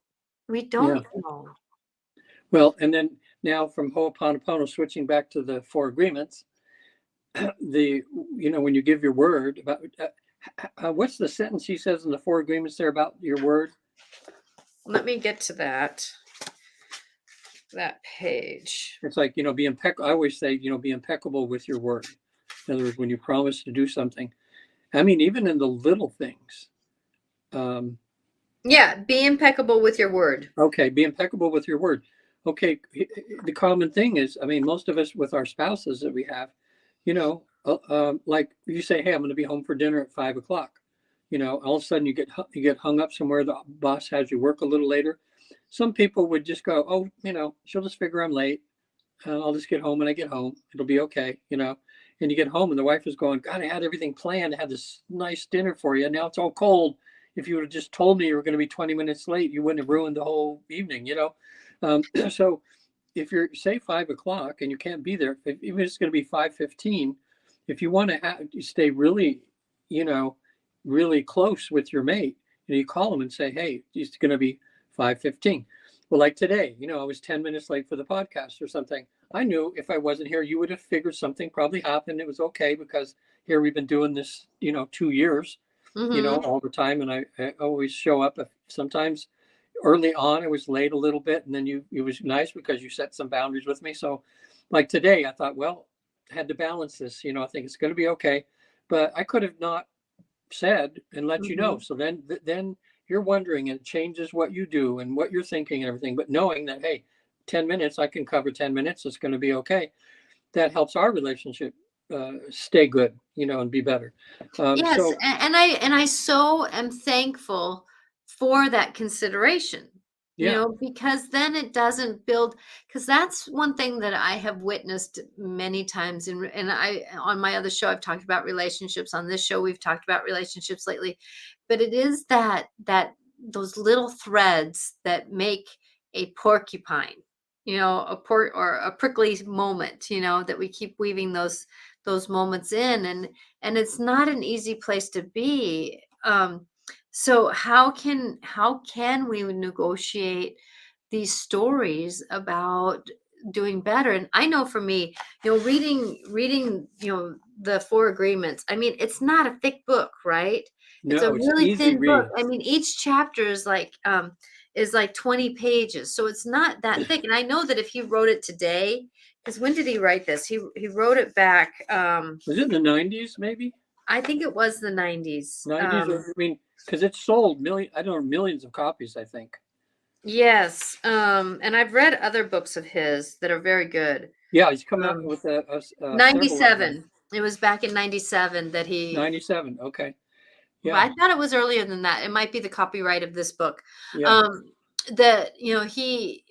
We yeah. don't know. Well, and then now from Ho'oponopono, switching back to the four agreements, the when you give your word about what's the sentence he says in the four agreements there about your word? Let me get to that page. It's like, be impeccable. I always say, be impeccable with your word. In other words, when you promise to do something, I mean, even in the little things. um, Yeah, be impeccable with your word. okay, be impeccable with your word. Okay, the common thing is, I mean, most of us with our spouses that we have, like you say, hey, I'm going to be home for dinner at 5 o'clock. All of a sudden you get hung up somewhere. The boss has you work a little later. Some people would just go, oh, she'll just figure I'm late. I'll just get home when I get home. It'll be okay. And you get home and the wife is going, God, I had everything planned. I had this nice dinner for you. And now it's all cold. If you would have just told me you were going to be 20 minutes late, you wouldn't have ruined the whole evening. So if you're, say, 5 o'clock and you can't be there, even if it's going to be 5:15, if you want to stay really, you know, really close with your mate, you call them and say, hey, it's going to be 5:15. Well, like today, I was 10 minutes late for the podcast or something. I knew if I wasn't here, you would have figured something probably happened. It was okay because here we've been doing this, 2 years, Mm-hmm. all the time. And I always show up. Sometimes early on, I was late a little bit. And then it was nice because you set some boundaries with me. So like today, I thought, well, I had to balance this. I think it's going to be okay. But I could have not said and let you know. Mm-hmm. So then you're wondering, and it changes what you do and what you're thinking and everything. But knowing that, hey, 10 minutes, I can cover 10 minutes. It's going to be okay. That helps our relationship stay good, and be better. Yes, So and I so am thankful for that consideration. Yeah. because then it doesn't build, because that's one thing that I have witnessed many times. And I, on my other show, I've talked about relationships. On this show, we've talked about relationships lately, but it is that those little threads that make a porcupine, a port or a prickly moment, that we keep weaving those moments in, and it's not an easy place to be. So how can we negotiate these stories about doing better? And I know for me, reading, the Four Agreements. I mean, it's not a thick book, right? It's a No, it's really easy thin book. read. I mean, each chapter is like 20 pages. So it's not that thick. And I know that if he wrote it today, because when did he write this? He wrote it back, Was it in the 90s, maybe? I think it was the 90s. 90s, or I mean, because it sold I don't know, millions of copies, I think. Yes, and I've read other books of his that are very good. Yeah, he's come out Um, with several of them. 97. It was back in 97 that he, 97. Okay. but Yeah. I thought it was earlier than that. It might be the copyright of this book. Yeah. Um, that he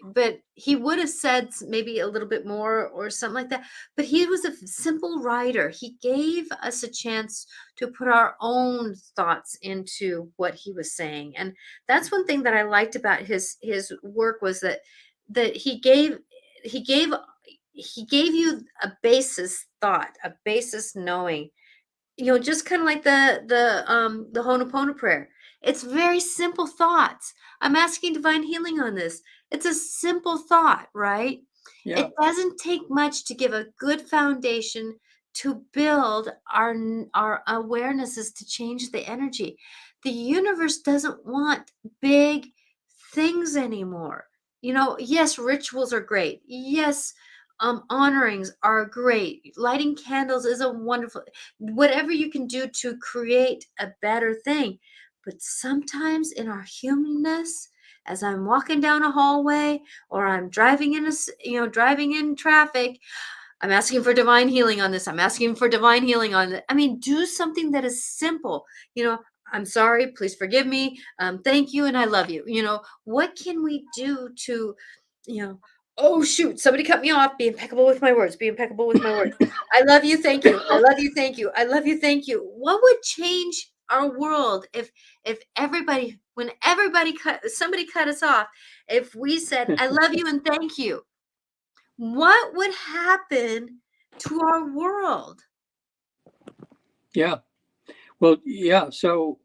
would have said maybe a little bit more or something like that. But he was a simple writer. He gave us a chance to put our own thoughts into what he was saying, and that's one thing that I liked about his work, was that he gave he gave you a basis thought, a basis knowing, just kind of like the Ho'oponopono prayer. It's very simple thoughts. I'm asking divine healing on this. It's a simple thought, right? Yeah. It doesn't take much to give a good foundation to build our awarenesses, to change the energy. The universe doesn't want big things anymore. Yes, rituals are great. Yes, honorings are great. Lighting candles is a wonderful, whatever you can do to create a better thing. But sometimes in our humanness, as I'm walking down a hallway, or I'm driving in traffic, I'm asking for divine healing on this. I'm asking for divine healing on it. I mean, do something that is simple. I'm sorry, please forgive me. Thank you, and I love you. What can we do to, oh shoot, somebody cut me off. Be impeccable with my words. Be impeccable with my words. I love you. Thank you. I love you. Thank you. I love you. Thank you. What would change our world if everybody, when somebody cut us off, if we said, I love you and thank you? What would happen to our world? Yeah. Well, yeah. So,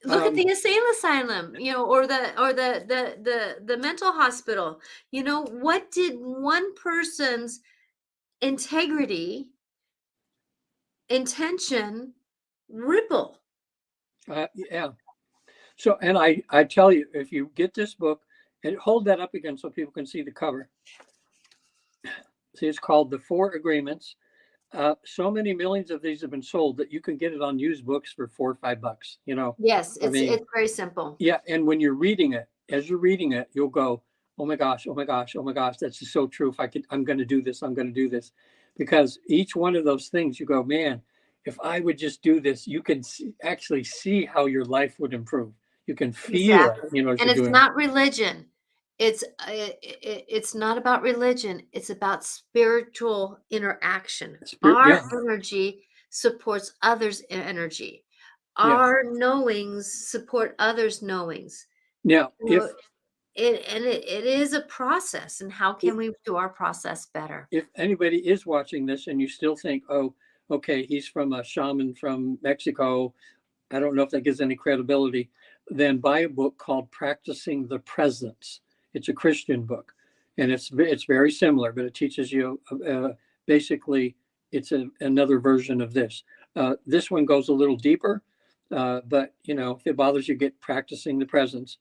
Look at the insane asylum, or the mental hospital. What did one person's integrity, intention ripple? yeah. So, and I tell you, if you get this book and hold that up again so people can see the cover. See, it's called The Four Agreements. So many millions of these have been sold that you can get it on used books for $4 or $5. Yes, I mean, it's very simple. yeah. And when you're reading it, as you're reading it, you'll go, oh my gosh, oh my gosh, oh my gosh, that's just so true. If I'm going to do this, I'm going to do this. Because each one of those things, you go, man, if I would just do this, you can actually see how your life would improve. You can feel it, Exactly. as And you're it's doing it. not religion. It's not about religion. It's about spiritual interaction. Our Yeah, energy supports others' energy. yeah. Our knowings support others' knowings. Now, So it is a process. And how can we do our process better? if anybody is watching this and you still think, oh, okay, he's from a shaman from Mexico, I don't know if that gives any credibility, then buy a book called Practicing the Presence. It's a Christian book, and it's very similar, but it teaches you basically another version of this. This one goes a little deeper, but if it bothers you, get Practicing the Presence.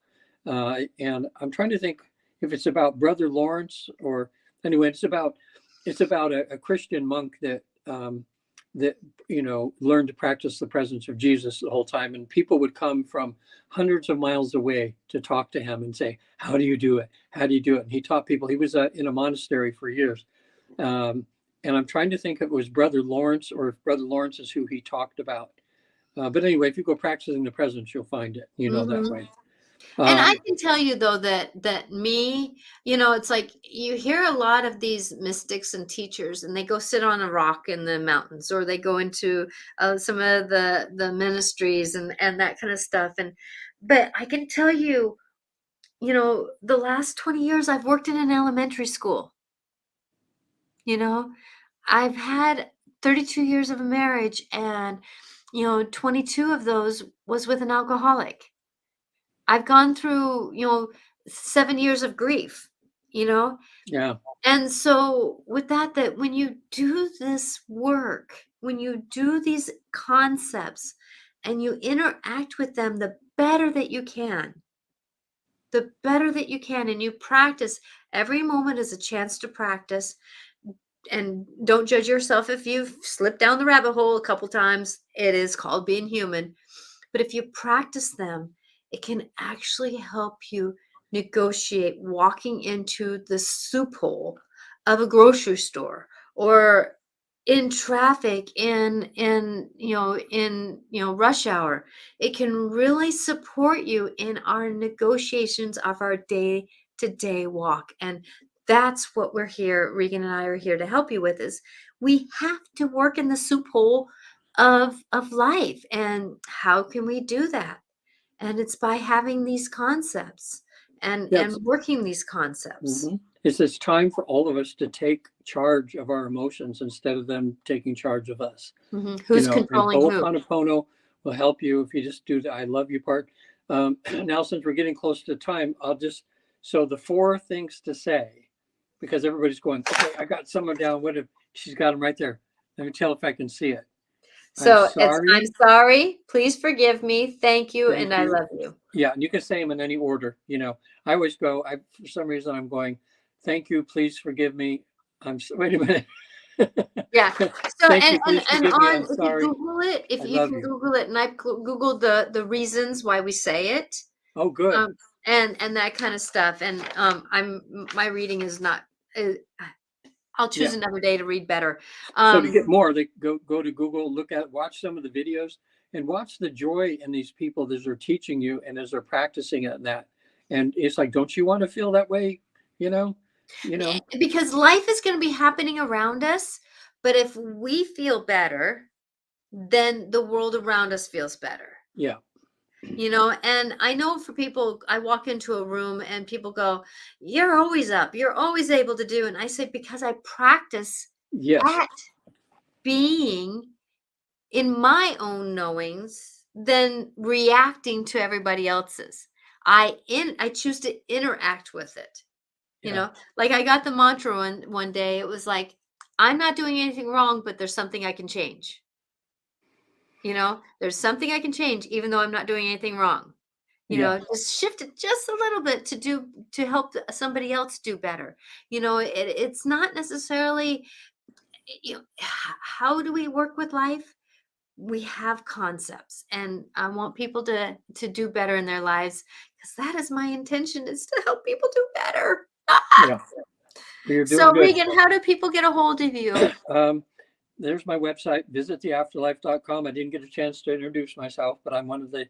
And I'm trying to think if it's about Brother Lawrence, or anyway, it's about a Christian monk that learned to practice the presence of Jesus the whole time, and people would come from hundreds of miles away to talk to him and say, how do you do it, how do you do it? And he taught people. He was in a monastery for years, and I'm trying to think if it was Brother Lawrence or if Brother Lawrence is who he talked about. But anyway, if you go Practicing the Presence, you'll find it, that Mhm. way. And I can tell you though that me, it's like you hear a lot of these mystics and teachers, and they go sit on a rock in the mountains, or they go into some of the ministries and that kind of stuff. But I can tell you, the last 20 years I've worked in an elementary school. I've had 32 years of a marriage, and 22 of those was with an alcoholic. I've gone through, 7 years of grief, you know? Yeah. And so with that when you do this work, when you do these concepts and you interact with them the better that you can, and you practice, every moment is a chance to practice. And don't judge yourself if you've slipped down the rabbit hole a couple times. It is called being human. But if you practice them, it can actually help you negotiate walking into the soup hole of a grocery store, or in traffic in rush hour. It can really support you in our negotiations of our day to day walk. And that's what we're here, Regan and I are here to help you with, is we have to work in the soup hole of life. And how can we do that? And it's by having these concepts and Yes. working these concepts. It's time for all of us to take charge of our emotions instead of them taking charge of us. Who's controlling and who? Ho'oponopono will help you if you just do the I love you part. Now, since we're getting close to time, so the 4 things to say, because everybody's going, okay, I got someone down. What if she's got them right there? Let me tell if I can see it. So I'm sorry, please forgive me, thank you, and I love you. Yeah, and you can say them in any order. I always go, for some reason I'm going, thank you, please forgive me. Wait a minute. Yeah. So Thank you, please forgive me. I'm if sorry. you Google it, I love you. Google it, and I've Googled the reasons why we say it. Oh, good. And that kind of stuff. And my reading is not. I'll choose another day to read better. So to get more, they go to Google, watch some of the videos, and watch the joy in these people as they're teaching you and as they're practicing it. And it's like, don't you want to feel that way? Because life is going to be happening around us, but if we feel better, then the world around us feels better. Yeah. And I know for people, I walk into a room and people go, you're always up, you're always able to do. And I say, because I practice at being in my own knowings than reacting to everybody else's. I choose to interact with it. Like I got the mantra one day. It was like, I'm not doing anything wrong, but there's something I can change. There's something I can change, even though I'm not doing anything wrong. Just shift it just a little bit to help somebody else do better. It's not necessarily, how do we work with life? We have concepts, and I want people to do better in their lives, because that is my intention, is to help people do better. Yeah. You're doing So good. Regan, how do people get a hold of you? There's my website, visittheafterlife.com. I didn't get a chance to introduce myself, but I'm one of the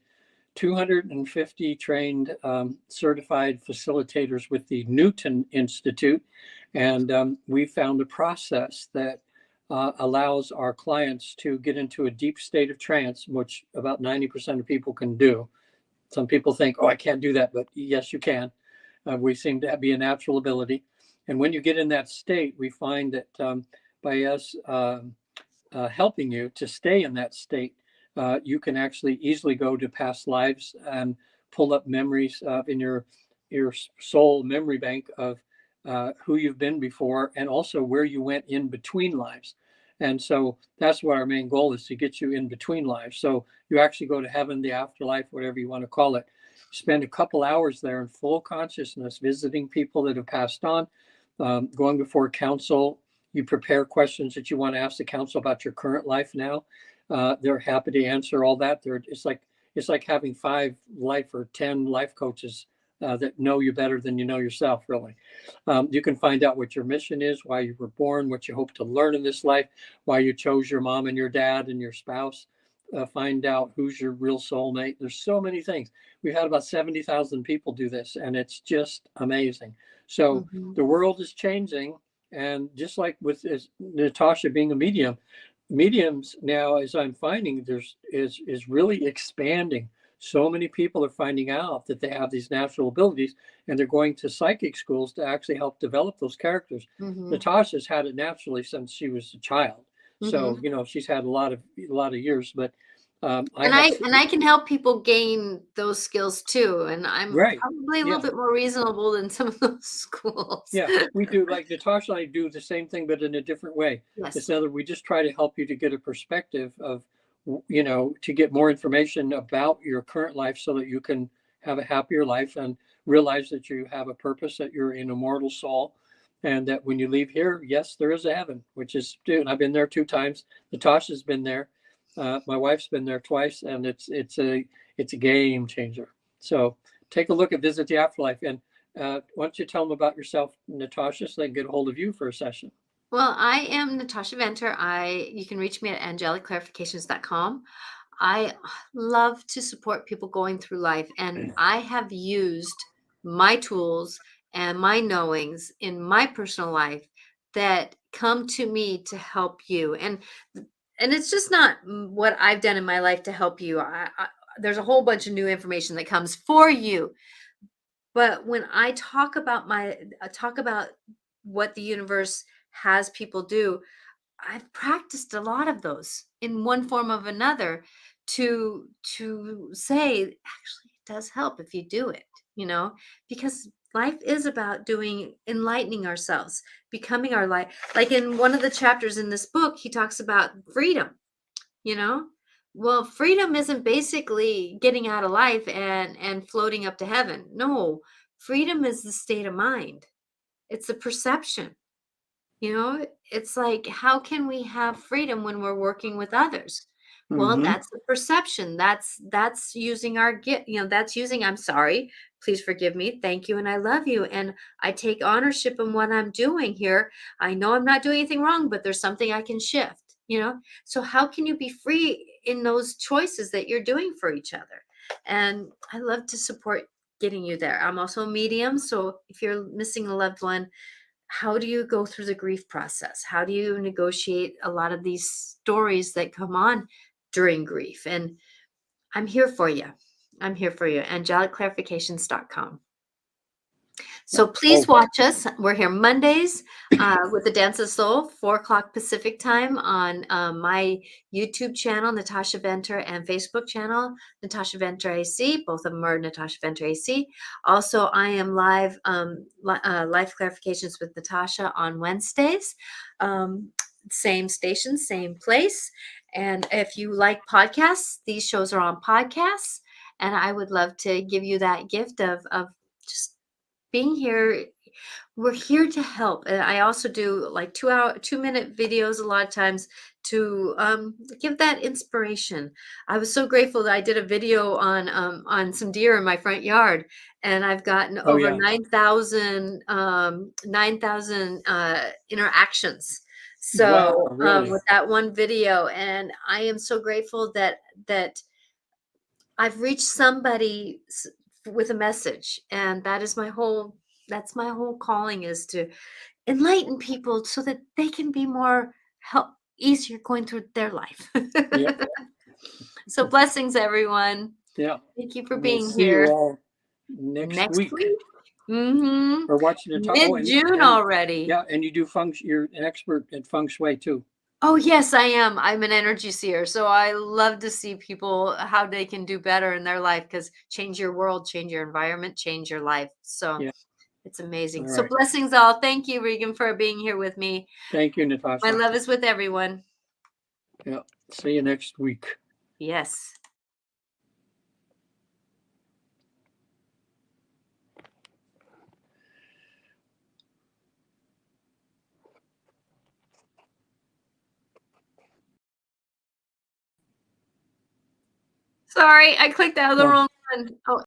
250 trained certified facilitators with the Newton Institute. And we found a process that allows our clients to get into a deep state of trance, which about 90% of people can do. Some people think, oh, I can't do that, but yes, you can. We seem to be a natural ability. And when you get in that state, we find that by us helping you to stay in that state, you can actually easily go to past lives and pull up memories in your soul memory bank of who you've been before, and also where you went in between lives. And so that's what our main goal is, to get you in between lives. So you actually go to heaven, the afterlife, whatever you want to call it. Spend a couple hours there in full consciousness, visiting people that have passed on, going before council. You prepare questions that you want to ask the council about your current life now. They're happy to answer all that. It's like having 5 life or 10 life coaches that know you better than you know yourself, really. You can find out what your mission is, why you were born, what you hope to learn in this life, why you chose your mom and your dad and your spouse. find out who's your real soulmate. There's so many things. We've had about 70,000 people do this, and it's just amazing. So Mm-hmm. the world is changing, and just like with Natasha being a medium, mediums now, as I'm finding, is really expanding. So many people are finding out that they have these natural abilities, and they're going to psychic schools to actually help develop those characters. Mm-hmm. Natasha's had it naturally since she was a child, so Mm-hmm. she's had a lot of years. But I And have I can help people gain those skills too. And I'm right, probably a little yeah, bit more reasonable than some of those schools. yeah. We do, like Natasha and I do the same thing, but in a different way. It's Yes. another. We just try to help you to get a perspective of, to get more information about your current life, so that you can have a happier life and realize that you have a purpose, that you're an immortal soul, and that when you leave here, yes, there is a heaven, which is, dude, I've been there 2 times. Natasha's been there. My wife's been there twice, and it's a game changer. So take a look at Visit the Afterlife, and why don't you tell them about yourself, Natasha, so they can get a hold of you for a session? Well, I am Natasha Venter. You can reach me at angelicclarifications.com. I love to support people going through life, and I have used my tools and my knowings in my personal life that come to me to help you. And it's just not what I've done in my life to help you. There's a whole bunch of new information that comes for you. But when I talk about what the universe has people do, I've practiced a lot of those in one form of another to say actually it does help if you do it, because life is about doing enlightening ourselves, becoming our life. Like in one of the chapters in this book, he talks about freedom, you know? Well, freedom isn't basically getting out of life and floating up to heaven. No, freedom is the state of mind. It's a perception. It's like, how can we have freedom when we're working with others? Well, Mm-hmm. that's the perception. That's using our gift, that's using, I'm sorry, please forgive me, thank you, and I love you. And I take ownership in what I'm doing here. I know I'm not doing anything wrong, but there's something I can shift. So how can you be free in those choices that you're doing for each other? And I love to support getting you there. I'm also a medium. So if you're missing a loved one, how do you go through the grief process? How do you negotiate a lot of these stories that come on during grief? And I'm here for you. I'm here for you. angelicclarifications.com. So please Oh, watch us. We're here Mondays with the Dance of Soul, 4 o'clock Pacific time on my YouTube channel, Natasha Venter, and Facebook channel, Natasha Venter AC. Both of them are Natasha Venter AC. Also, I am live Life Clarifications with Natasha on Wednesdays. Same station, same place. And if you like podcasts, these shows are on podcasts. And I would love to give you that gift of just being here. We're here to help. And I also do like 2-minute videos a lot of times to give that inspiration. I was so grateful that I did a video on some deer in my front yard, and I've gotten oh over yeah. 9,000 interactions. Wow, So really? with that one video, and I am so grateful that I've reached somebody with a message, and that's my whole calling, is to enlighten people so that they can be more help easier going through their life. Yeah, So blessings, everyone. yeah. Thank you for We'll being see you here all next next week. week. Mm-hmm. Or watching the top. Oh, Mid-June and already. yeah, and you do you're an expert at feng shui too. Oh, yes, I am. I'm an energy seer. So I love to see people how they can do better in their life, because change your world, change your environment, change your life. So Yeah. it's amazing. All So right. blessings all. Thank you, Regan, for being here with me. Thank you, My Natasha. love is with everyone. Yeah. See you next week. Yes. Sorry, I clicked out of the Oh. wrong one. Oh,